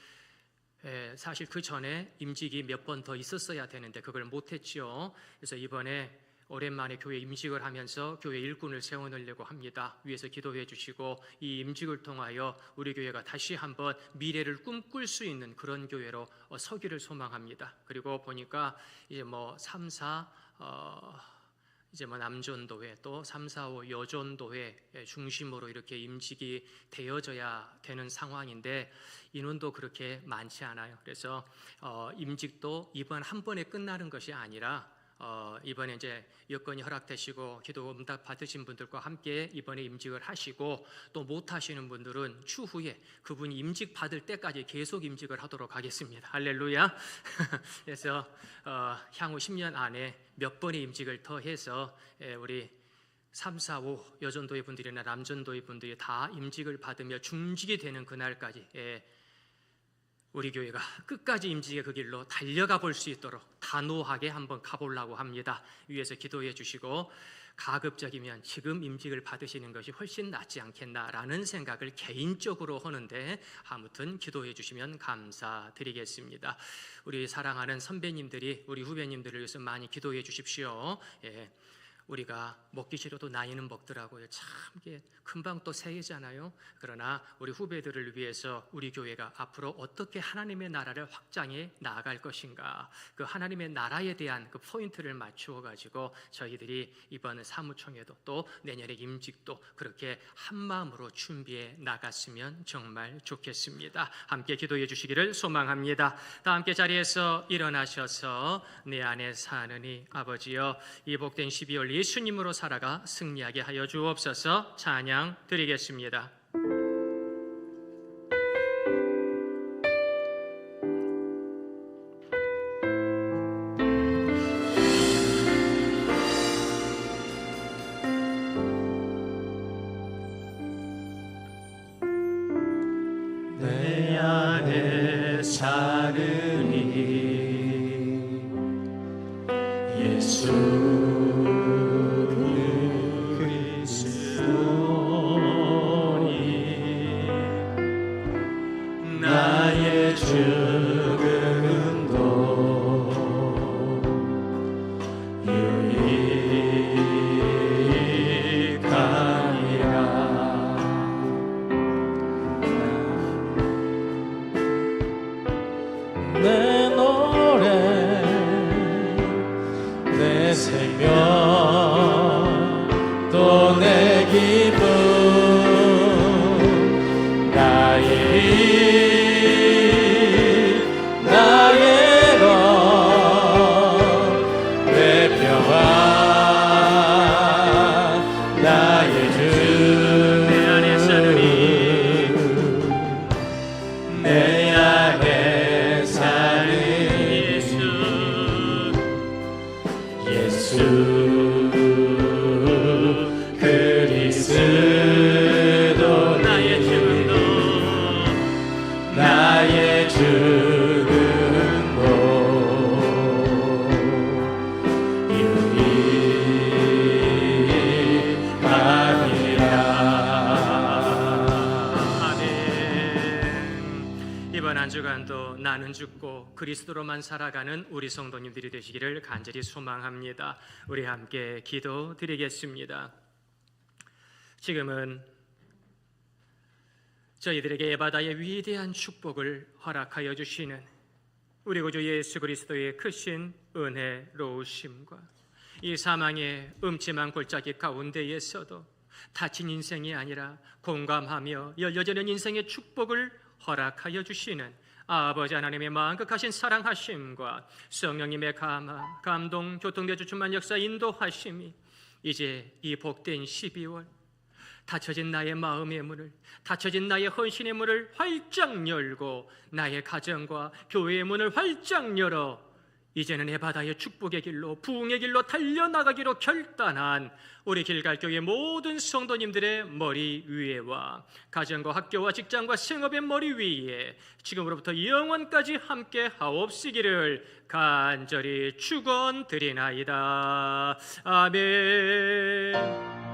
사실 그 전에 임직이 몇 번 더 있었어야 되는데 그걸 못했죠. 그래서 이번에 오랜만에 교회 임직을 하면서 교회 일꾼을 세워놓으려고 합니다. 위에서 기도해 주시고 이 임직을 통하여 우리 교회가 다시 한번 미래를 꿈꿀 수 있는 그런 교회로 서기를 소망합니다. 그리고 보니까 이제 3, 4 이제 남전도회 또 3, 4, 5 여전도회 중심으로 이렇게 임직이 되어져야 되는 상황인데 인원도 그렇게 많지 않아요. 그래서 임직도 이번 한 번에 끝나는 것이 아니라 이번에 이제 여건이 허락되시고 기도 응답 받으신 분들과 함께 이번에 임직을 하시고 또 못 하시는 분들은 추후에 그분이 임직 받을 때까지 계속 임직을 하도록 하겠습니다. 할렐루야. 그래서 향후 10년 안에 몇 번의 임직을 더 해서 우리 3, 4, 5 여전도의 분들이나 남전도의 분들이 다 임직을 받으며 중직이 되는 그날까지 우리 교회가 끝까지 임직의 그 길로 달려가 볼 수 있도록 단호하게 한번 가보려고 합니다. 위에서 기도해 주시고 가급적이면 지금 임직을 받으시는 것이 훨씬 낫지 않겠나라는 생각을 개인적으로 하는데 아무튼 기도해 주시면 감사드리겠습니다. 우리 사랑하는 선배님들이 우리 후배님들을 위해서 많이 기도해 주십시오. 우리가 먹기 싫어도 나이는 먹더라고요. 참 이게 금방 또 새해잖아요. 그러나 우리 후배들을 위해서 우리 교회가 앞으로 어떻게 하나님의 나라를 확장해 나아갈 것인가, 그 하나님의 나라에 대한 그 포인트를 맞추어 가지고 저희들이 이번 사무총회도 또 내년에 임직도 그렇게 한 마음으로 준비해 나갔으면 정말 좋겠습니다. 함께 기도해 주시기를 소망합니다. 다 함께 자리에서 일어나셔서 내 안에 사는 이 아버지여, 이 복된 12월 예수님으로 살아가 승리하게 하여 주옵소서. 찬양 드리겠습니다. 사느니 예수 그리스도니 나의 죽음도 내 노래 내 생명 또 내 기쁨 나의 힘 나의 것 내 평안 나의 주 내 안에 사느니 내 안에 예수 그리스도 나의 죽음도 나의 죽음도 유익하리라. 아멘. 이번 한 주간도 나는 죽고 그리스도로만 살아가는 우리 성도님들이 되시기를 간절히 소망합니다. 우리 함께 기도드리겠습니다. 지금은 저희들에게 에바다의 위대한 축복을 허락하여 주시는 우리 구주 예수 그리스도의 크신 은혜로우심과 이 사망의 음침한 골짜기 가운데에서도 다친 인생이 아니라 공감하며 열려지는 인생의 축복을 허락하여 주시는 아버지 하나님의 만극하신 사랑하심과 성령님의 감화, 감동, 교통대주 충만 역사 인도하심이 이제 이 복된 12월 닫혀진 나의 마음의 문을, 닫혀진 나의 헌신의 문을 활짝 열고 나의 가정과 교회의 문을 활짝 열어 이제는 에바다의 축복의 길로, 부흥의 길로 달려나가기로 결단한 우리 길갈교회 모든 성도님들의 머리 위에와 가정과 학교와 직장과 생업의 머리 위에 지금으로부터 영원까지 함께 하옵시기를 간절히 축원드리나이다. 아멘.